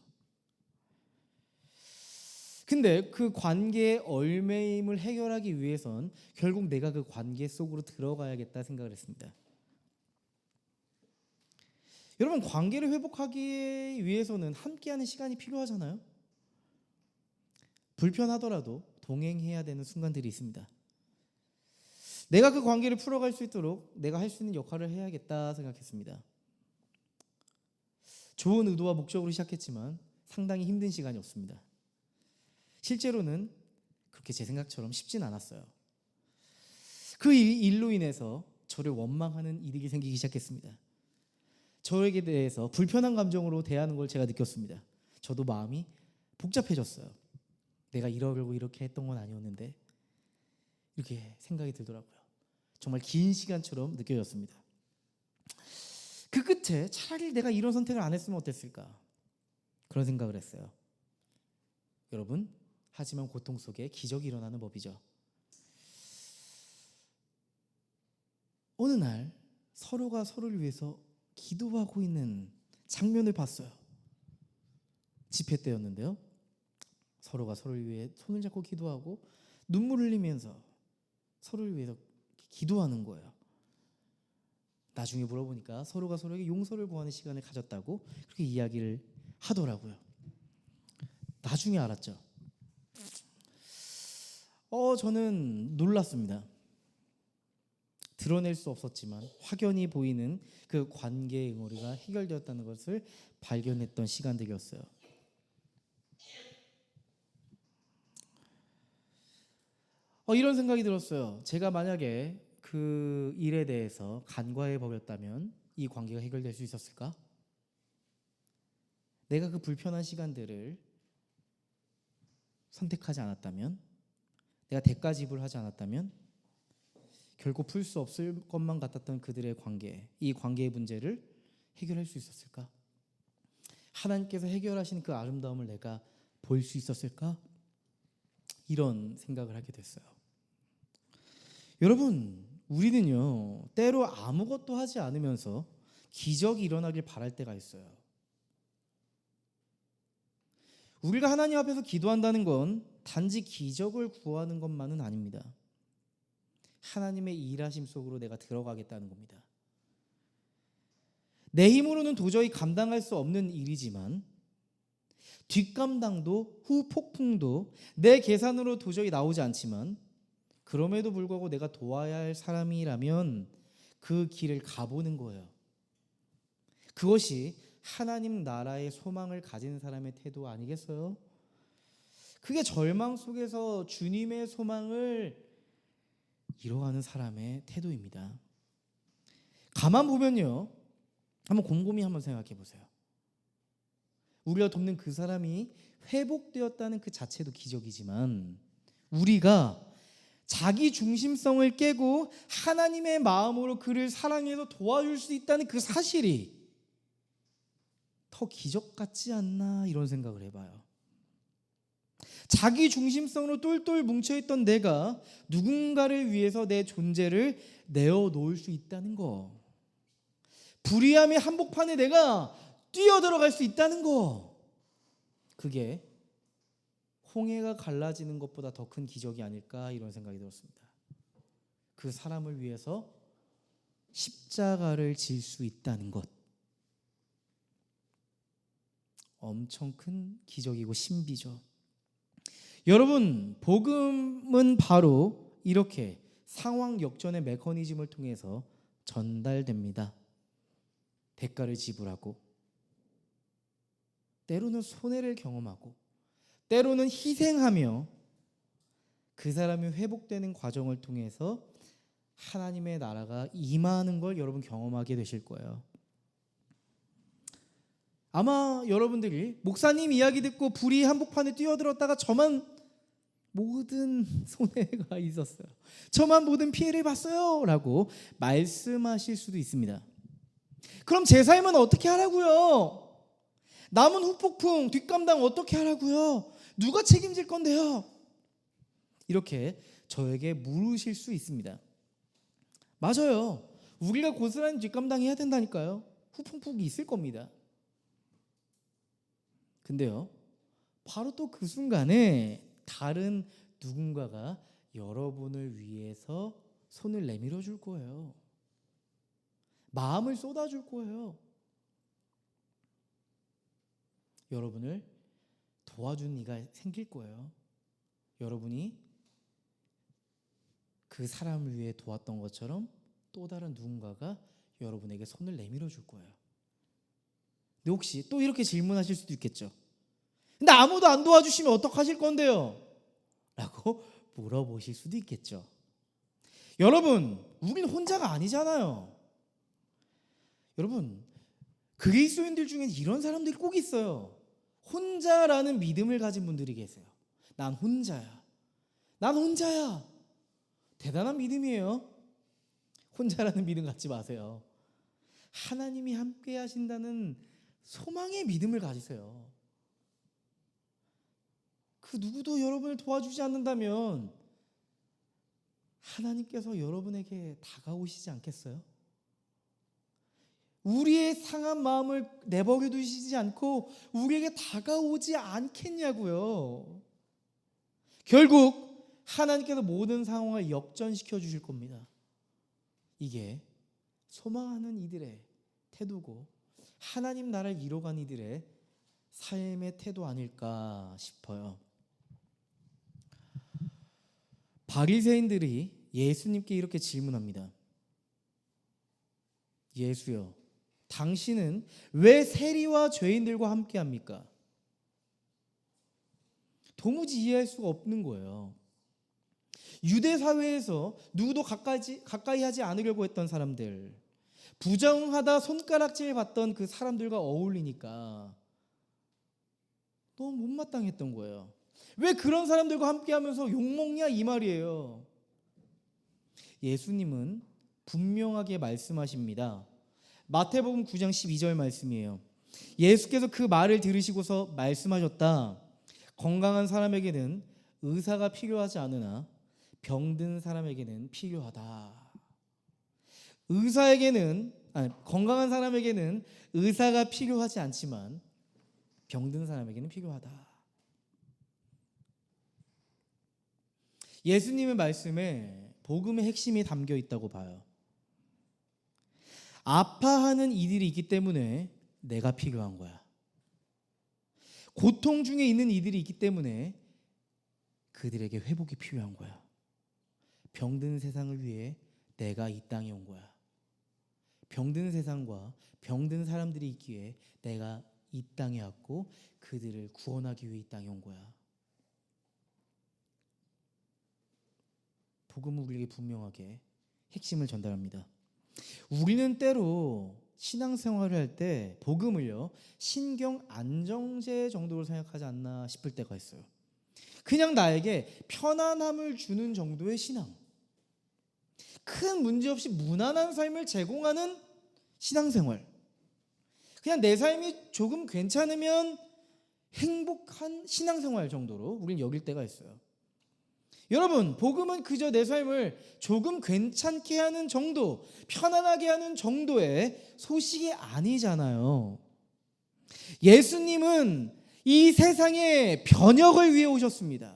A: 근데 그 관계의 얽매임을 해결하기 위해선 결국 내가 그 관계 속으로 들어가야겠다 생각을 했습니다. 여러분, 관계를 회복하기 위해서는 함께하는 시간이 필요하잖아요. 불편하더라도 동행해야 되는 순간들이 있습니다. 내가 그 관계를 풀어갈 수 있도록 내가 할 수 있는 역할을 해야겠다 생각했습니다. 좋은 의도와 목적으로 시작했지만 상당히 힘든 시간이었습니다. 실제로는 그렇게 제 생각처럼 쉽진 않았어요. 그 일로 인해서 저를 원망하는 이들이 생기기 시작했습니다. 저에게 대해서 불편한 감정으로 대하는 걸 제가 느꼈습니다. 저도 마음이 복잡해졌어요. 내가 이러려고 이렇게 했던 건 아니었는데 이렇게 생각이 들더라고요. 정말 긴 시간처럼 느껴졌습니다. 그 끝에 차라리 내가 이런 선택을 안 했으면 어땠을까, 그런 생각을 했어요. 여러분, 하지만 고통 속에 기적이 일어나는 법이죠. 어느 날 서로가 서로를 위해서 기도하고 있는 장면을 봤어요. 집회 때였는데요. 서로가 서로를 위해 손을 잡고 기도하고 눈물 흘리면서 서로를 위해서 기도하는 거예요. 나중에 물어보니까 서로가 서로에게 용서를 구하는 시간을 가졌다고 그렇게 이야기를 하더라고요. 나중에 알았죠. 저는 놀랐습니다. 드러낼 수 없었지만 확연히 보이는 그 관계의 응어리가 해결되었다는 것을 발견했던 시간들이었어요. 이런 생각이 들었어요. 제가 만약에 그 일에 대해서 간과해 버렸다면 이 관계가 해결될 수 있었을까? 내가 그 불편한 시간들을 선택하지 않았다면, 내가 대가 지불하지 않았다면 결코 풀 수 없을 것만 같았던 그들의 관계, 이 관계의 문제를 해결할 수 있었을까? 하나님께서 해결하신 그 아름다움을 내가 볼 수 있었을까? 이런 생각을 하게 됐어요. 여러분, 우리는요, 때로 아무것도 하지 않으면서 기적이 일어나길 바랄 때가 있어요. 우리가 하나님 앞에서 기도한다는 건 단지 기적을 구하는 것만은 아닙니다. 하나님의 일하심 속으로 내가 들어가겠다는 겁니다. 내 힘으로는 도저히 감당할 수 없는 일이지만 뒷감당도 후폭풍도 내 계산으로 도저히 나오지 않지만 그럼에도 불구하고 내가 도와야 할 사람이라면 그 길을 가보는 거예요. 그것이 하나님 나라의 소망을 가진 사람의 태도 아니겠어요? 그게 절망 속에서 주님의 소망을 이뤄가는 사람의 태도입니다. 가만 보면요, 한번 곰곰이 한번 생각해 보세요. 우리가 돕는 그 사람이 회복되었다는 그 자체도 기적이지만 우리가 자기 중심성을 깨고 하나님의 마음으로 그를 사랑해서 도와줄 수 있다는 그 사실이 더 기적 같지 않나 이런 생각을 해봐요. 자기 중심성으로 똘똘 뭉쳐있던 내가 누군가를 위해서 내 존재를 내어놓을 수 있다는 거, 불의함의 한복판에 내가 뛰어들어갈 수 있다는 거, 그게 홍해가 갈라지는 것보다 더 큰 기적이 아닐까 이런 생각이 들었습니다. 그 사람을 위해서 십자가를 질 수 있다는 것, 엄청 큰 기적이고 신비죠. 여러분, 복음은 바로 이렇게 상황 역전의 메커니즘을 통해서 전달됩니다. 대가를 지불하고, 때로는 손해를 경험하고, 때로는 희생하며 그 사람이 회복되는 과정을 통해서 하나님의 나라가 임하는 걸 여러분 경험하게 되실 거예요. 아마 여러분들이 목사님 이야기 듣고 불의 한복판에 뛰어들었다가 저만 모든 손해가 있었어요, 저만 모든 피해를 봤어요 라고 말씀하실 수도 있습니다. 그럼 제 삶은 어떻게 하라고요? 남은 후폭풍 뒷감당 어떻게 하라고요? 누가 책임질 건데요? 이렇게 저에게 물으실 수 있습니다. 맞아요, 우리가 고스란히 뒷감당해야 된다니까요. 후폭풍이 있을 겁니다. 근데요, 바로 또 그 순간에 다른 누군가가 여러분을 위해서 손을 내밀어 줄 거예요. 마음을 쏟아줄 거예요. 여러분을 도와준 이가 생길 거예요. 여러분이 그 사람을 위해 도왔던 것처럼 또 다른 누군가가 여러분에게 손을 내밀어 줄 거예요. 근데 혹시 또 이렇게 질문하실 수도 있겠죠. 근데 아무도 안 도와주시면 어떡하실 건데요? 라고 물어보실 수도 있겠죠. 여러분, 우리는 혼자가 아니잖아요. 여러분, 그리스도인들 중에 이런 사람들이 꼭 있어요. 혼자라는 믿음을 가진 분들이 계세요. 난 혼자야. 난 혼자야. 대단한 믿음이에요. 혼자라는 믿음 갖지 마세요. 하나님이 함께 하신다는 소망의 믿음을 가지세요. 그 누구도 여러분을 도와주지 않는다면 하나님께서 여러분에게 다가오시지 않겠어요? 우리의 상한 마음을 내버려 두시지 않고 우리에게 다가오지 않겠냐고요. 결국 하나님께서 모든 상황을 역전시켜 주실 겁니다. 이게 소망하는 이들의 태도고 하나님 나라를 이뤄간 이들의 삶의 태도 아닐까 싶어요. 바리새인들이 예수님께 이렇게 질문합니다. 예수여, 당신은 왜 세리와 죄인들과 함께합니까? 도무지 이해할 수가 없는 거예요. 유대 사회에서 누구도 가까이 하지 않으려고 했던 사람들, 부정하다 손가락질 받던 그 사람들과 어울리니까 너무 못마땅했던 거예요. 왜 그런 사람들과 함께하면서 욕먹냐 이 말이에요. 예수님은 분명하게 말씀하십니다. 마태복음 9장 12절 말씀이에요. 예수께서 그 말을 들으시고서 말씀하셨다. 건강한 사람에게는 의사가 필요하지 않으나 병든 사람에게는 필요하다. 건강한 사람에게는 의사가 필요하지 않지만 병든 사람에게는 필요하다. 예수님의 말씀에 복음의 핵심이 담겨 있다고 봐요. 아파하는 이들이 있기 때문에 내가 필요한 거야. 고통 중에 있는 이들이 있기 때문에 그들에게 회복이 필요한 거야. 병든 세상을 위해 내가 이 땅에 온 거야. 병든 세상과 병든 사람들이 있기에 내가 이 땅에 왔고 그들을 구원하기 위해 이 땅에 온 거야. 복음은 우리에게 분명하게 핵심을 전달합니다. 우리는 때로 신앙생활을 할 때 복음을요 신경 안정제 정도로 생각하지 않나 싶을 때가 있어요. 그냥 나에게 편안함을 주는 정도의 신앙, 큰 문제 없이 무난한 삶을 제공하는 신앙생활, 그냥 내 삶이 조금 괜찮으면 행복한 신앙생활 정도로 우리는 여길 때가 있어요. 여러분, 복음은 그저 내 삶을 조금 괜찮게 하는 정도, 편안하게 하는 정도의 소식이 아니잖아요. 예수님은 이 세상의 변혁을 위해 오셨습니다.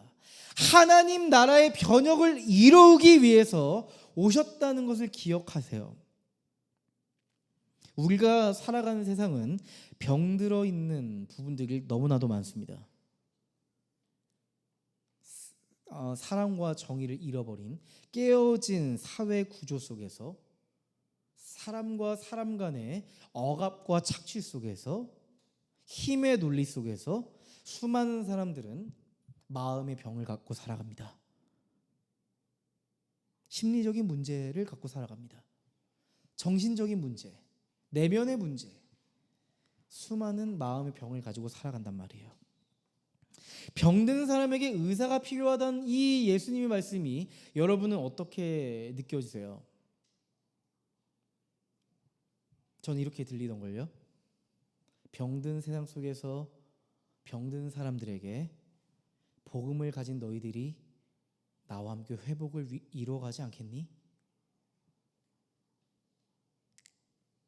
A: 하나님 나라의 변혁을 이루기 위해서 오셨다는 것을 기억하세요. 우리가 살아가는 세상은 병들어 있는 부분들이 너무나도 많습니다. 사랑과 정의를 잃어버린 깨어진 사회 구조 속에서, 사람과 사람 간의 억압과 착취 속에서, 힘의 논리 속에서 수많은 사람들은 마음의 병을 갖고 살아갑니다. 심리적인 문제를 갖고 살아갑니다. 정신적인 문제, 내면의 문제, 수많은 마음의 병을 가지고 살아간단 말이에요. 병든 사람에게 의사가 필요하다는 이 예수님의 말씀이 여러분은 어떻게 느껴지세요? 저는 이렇게 들리던걸요. 병든 세상 속에서 병든 사람들에게 복음을 가진 너희들이 나와 함께 회복을 이루어가지 않겠니?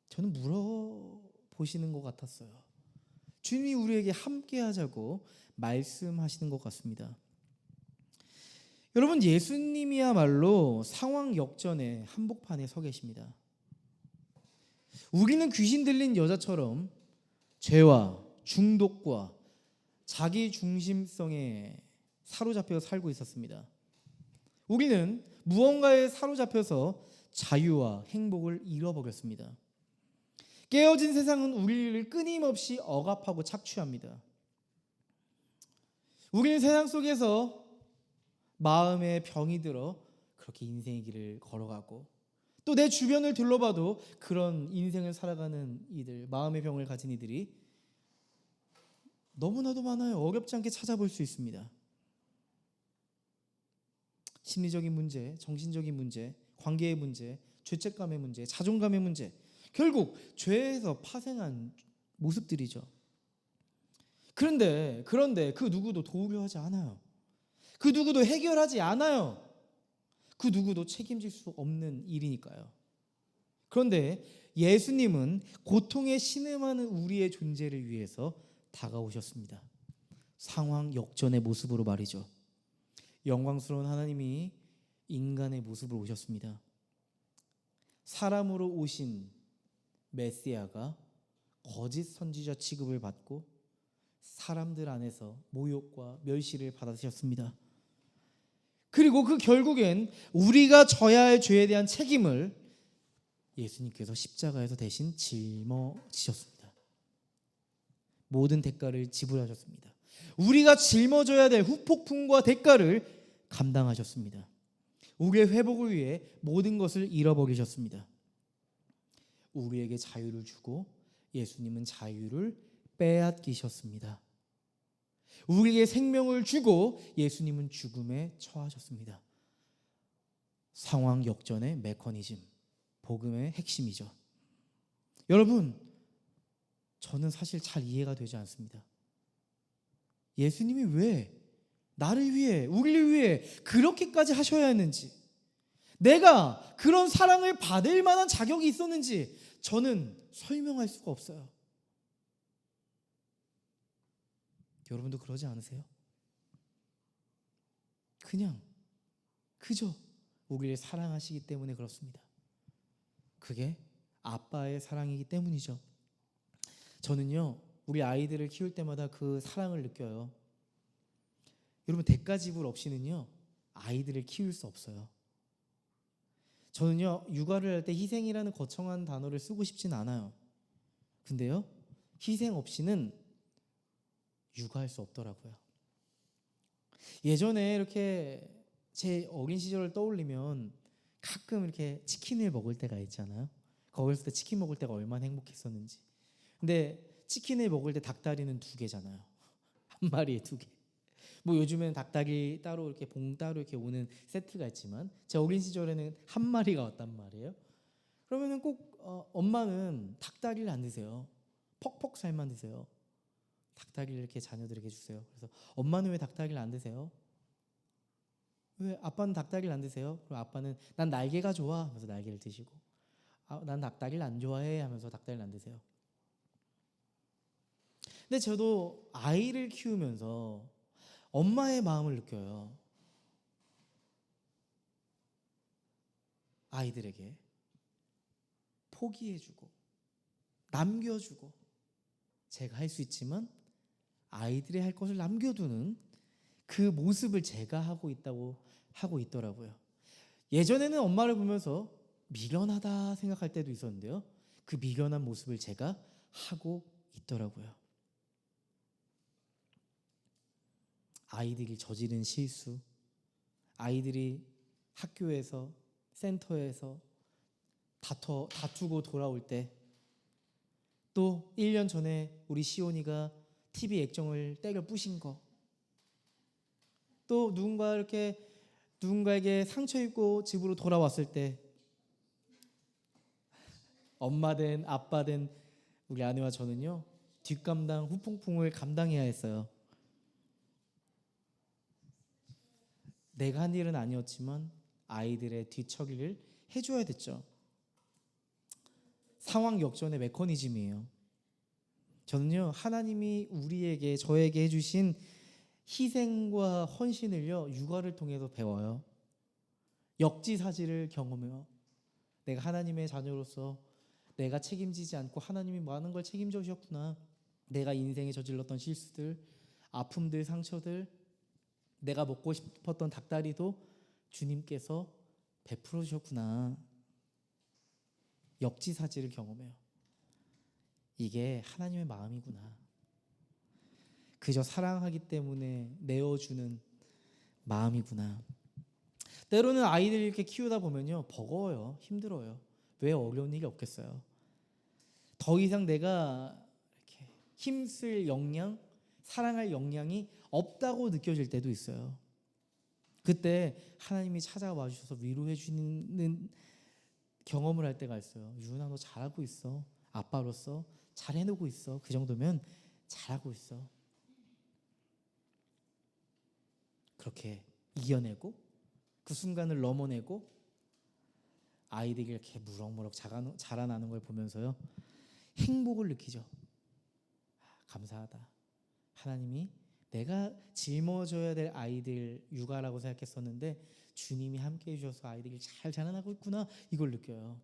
A: 저는 물어보시는 것 같았어요. 주님이 우리에게 함께 하자고 말씀하시는 것 같습니다. 여러분, 예수님이야말로 상황 역전의 한복판에 서 계십니다. 우리는 귀신 들린 여자처럼 죄와 중독과 자기 중심성에 사로잡혀 살고 있었습니다. 우리는 무언가에 사로잡혀서 자유와 행복을 잃어버렸습니다. 깨어진 세상은 우리를 끊임없이 억압하고 착취합니다. 우리는 세상 속에서 마음에 병이 들어 그렇게 인생의 길을 걸어가고, 또 내 주변을 둘러봐도 그런 인생을 살아가는 이들, 마음의 병을 가진 이들이 너무나도 많아요. 어렵지 않게 찾아볼 수 있습니다. 심리적인 문제, 정신적인 문제, 관계의 문제, 죄책감의 문제, 자존감의 문제, 결국 죄에서 파생한 모습들이죠. 그런데 그 누구도 도우려 하지 않아요. 그 누구도 해결하지 않아요. 그 누구도 책임질 수 없는 일이니까요. 그런데 예수님은 고통에 신음하는 우리의 존재를 위해서 다가오셨습니다. 상황 역전의 모습으로 말이죠. 영광스러운 하나님이 인간의 모습으로 오셨습니다. 사람으로 오신 메시아가 거짓 선지자 취급을 받고 사람들 안에서 모욕과 멸시를 받으셨습니다. 그리고 그 결국엔 우리가 져야 할 죄에 대한 책임을 예수님께서 십자가에서 대신 짊어지셨습니다. 모든 대가를 지불하셨습니다. 우리가 짊어져야 될 후폭풍과 대가를 감당하셨습니다. 우리의 회복을 위해 모든 것을 잃어버리셨습니다. 우리에게 자유를 주고 예수님은 자유를 빼앗기셨습니다. 우리에게 생명을 주고 예수님은 죽음에 처하셨습니다. 상황 역전의 메커니즘, 복음의 핵심이죠. 여러분, 저는 사실 잘 이해가 되지 않습니다. 예수님이 왜 나를 위해, 우리를 위해 그렇게까지 하셔야 했는지, 내가 그런 사랑을 받을 만한 자격이 있었는지 저는 설명할 수가 없어요. 여러분도 그러지 않으세요? 그저 우리를 사랑하시기 때문에 그렇습니다. 그게 아빠의 사랑이기 때문이죠. 저는요, 우리 아이들을 키울 때마다 그 사랑을 느껴요. 여러분, 대가 지불 없이는요 아이들을 키울 수 없어요. 저는요, 육아를 할 때 희생이라는 거창한 단어를 쓰고 싶진 않아요. 근데요, 희생 없이는 육아할 수 없더라고요. 예전에 이렇게 제 어린 시절을 떠올리면 가끔 이렇게 치킨을 먹을 때가 있잖아요. 거기서 때 치킨 먹을 때가 얼마나 행복했었는지. 근데 치킨을 먹을 때 닭다리는 2개잖아요. 한 마리에 2개. 뭐 요즘에는 닭다리 따로 이렇게 봉 따로 이렇게 오는 세트가 있지만 제 어린 시절에는 한 마리가 왔단 말이에요. 그러면은 꼭 엄마는 닭다리를 안 드세요. 퍽퍽 살만 드세요. 닭다리를 이렇게 자녀들에게 주세요. 그래서 엄마는 왜 닭다리를 안 드세요? 왜 아빠는 닭다리를 안 드세요? 그럼 아빠는 난 날개가 좋아 하면서 날개를 드시고, 난 닭다리를 안 좋아해 하면서 닭다리를 안 드세요. 근데 저도 아이를 키우면서 엄마의 마음을 느껴요. 아이들에게 포기해주고 남겨주고, 제가 할 수 있지만 아이들이 할 것을 남겨두는 그 모습을 제가 하고 있더라고요. 예전에는 엄마를 보면서 미련하다 생각할 때도 있었는데요, 그 미련한 모습을 제가 하고 있더라고요. 아이들이 저지른 실수, 아이들이 학교에서, 센터에서 다투고 돌아올 때, 또 1년 전에 우리 시온이가 TV 액정을 때려 부신 거, 또 누군가에게 상처 입고 집으로 돌아왔을 때 엄마 된 아빠 된 우리 아내와 저는요, 뒷감당 후폭풍을 감당해야 했어요. 내가 한 일은 아니었지만 아이들의 뒤처리를 해줘야 됐죠. 상황 역전의 메커니즘이에요. 저는요, 하나님이 저에게 해주신 희생과 헌신을요, 육아를 통해서 배워요. 역지사지를 경험해요. 내가 하나님의 자녀로서 내가 책임지지 않고 하나님이 많은 걸 책임져 주셨구나. 내가 인생에 저질렀던 실수들, 아픔들, 상처들, 내가 먹고 싶었던 닭다리도 주님께서 베풀어 주셨구나. 역지사지를 경험해요. 이게 하나님의 마음이구나. 그저 사랑하기 때문에 내어주는 마음이구나. 때로는 아이들 이렇게 키우다 보면요, 버거워요. 힘들어요. 왜 어려운 일이 없겠어요. 더 이상 내가 이렇게 힘쓸 역량, 사랑할 역량이 없다고 느껴질 때도 있어요. 그때 하나님이 찾아와 주셔서 위로해 주는 경험을 할 때가 있어요. 유은아, 너 잘하고 있어. 아빠로서 잘 해놓고 있어. 그 정도면 잘하고 있어. 그렇게 이겨내고 그 순간을 넘어내고 아이들이 이렇게 무럭무럭 자라나는 걸 보면서요, 행복을 느끼죠. 감사하다. 하나님이 내가 짊어져야 될 아이들 육아라고 생각했었는데 주님이 함께 해주셔서 아이들이 잘 자라나고 있구나, 이걸 느껴요.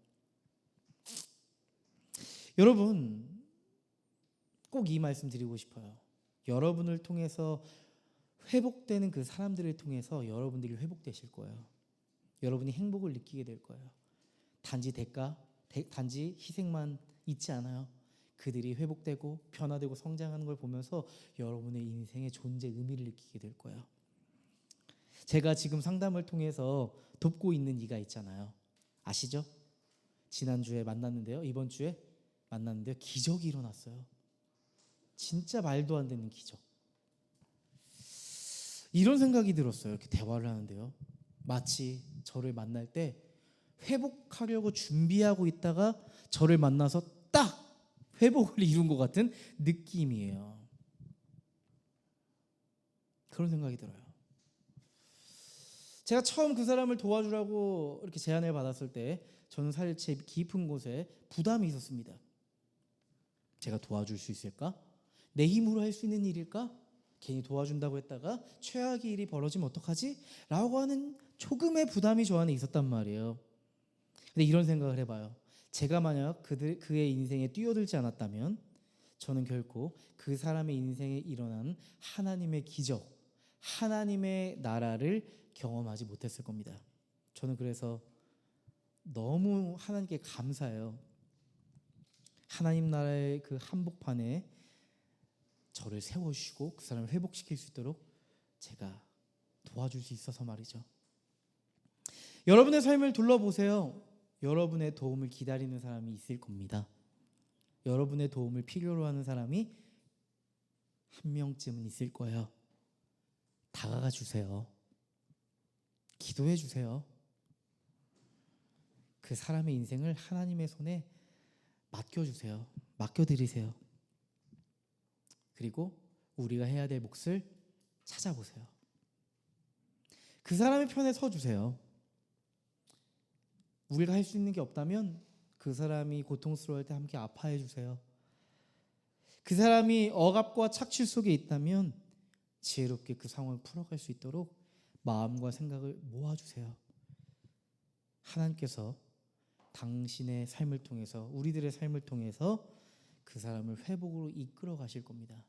A: 여러분, 꼭 이 말씀 드리고 싶어요. 여러분을 통해서 회복되는 그 사람들을 통해서 여러분들이 회복되실 거예요. 여러분이 행복을 느끼게 될 거예요. 단지 단지 희생만 있지 않아요. 그들이 회복되고 변화되고 성장하는 걸 보면서 여러분의 인생의 존재 의미를 느끼게 될 거예요. 제가 지금 상담을 통해서 돕고 있는 이가 있잖아요. 아시죠? 지난주에 만났는데요. 이번 주에 만났는데요. 기적이 일어났어요. 진짜 말도 안 되는 기적. 이런 생각이 들었어요. 이렇게 대화를 하는데요. 마치 저를 만날 때 회복하려고 준비하고 있다가 저를 만나서 딱 회복을 이룬 것 같은 느낌이에요. 그런 생각이 들어요. 제가 처음 그 사람을 도와주라고 이렇게 제안을 받았을 때 저는 사실 제 깊은 곳에 부담이 있었습니다. 제가 도와줄 수 있을까? 내 힘으로 할 수 있는 일일까? 괜히 도와준다고 했다가 최악의 일이 벌어지면 어떡하지? 라고 하는 조금의 부담이 저 안에 있었단 말이에요. 근데 이런 생각을 해봐요. 제가 만약 그의 인생에 뛰어들지 않았다면 저는 결코 그 사람의 인생에 일어난 하나님의 기적, 하나님의 나라를 경험하지 못했을 겁니다. 저는 그래서 너무 하나님께 감사해요. 하나님 나라의 그 한복판에 저를 세워주시고 그 사람을 회복시킬 수 있도록 제가 도와줄 수 있어서 말이죠. 여러분의 삶을 둘러보세요. 여러분의 도움을 기다리는 사람이 있을 겁니다. 여러분의 도움을 필요로 하는 사람이 한 명쯤은 있을 거예요. 다가가 주세요. 기도해 주세요. 그 사람의 인생을 하나님의 손에 맡겨주세요. 맡겨드리세요. 그리고 우리가 해야 될 몫을 찾아보세요. 그 사람의 편에 서주세요. 우리가 할 수 있는 게 없다면 그 사람이 고통스러울 때 함께 아파해 주세요. 그 사람이 억압과 착취 속에 있다면 지혜롭게 그 상황을 풀어갈 수 있도록 마음과 생각을 모아주세요. 하나님께서 당신의 삶을 통해서, 우리들의 삶을 통해서 그 사람을 회복으로 이끌어 가실 겁니다.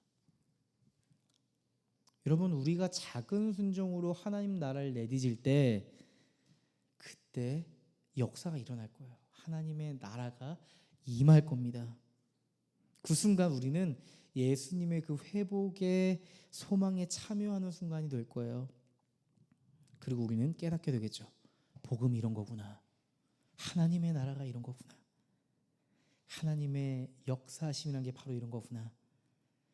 A: 여러분, 우리가 작은 순종으로 하나님 나라를 내디딜 때 그때 역사가 일어날 거예요. 하나님의 나라가 임할 겁니다. 그 순간 우리는 예수님의 그 회복의 소망에 참여하는 순간이 될 거예요. 그리고 우리는 깨닫게 되겠죠. 복음이 이런 거구나. 하나님의 나라가 이런 거구나. 하나님의 역사하심이라는 게 바로 이런 거구나.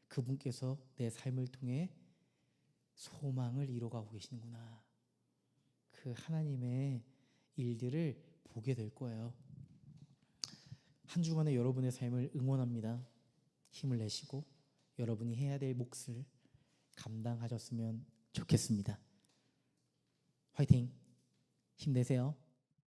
A: 그분께서 내 삶을 통해 소망을 이뤄가고 계시는구나. 그 하나님의 일들을 보게 될 거예요. 한 주간의 여러분의 삶을 응원합니다. 힘을 내시고 여러분이 해야 될 몫을 감당하셨으면 좋겠습니다. 화이팅! 힘내세요.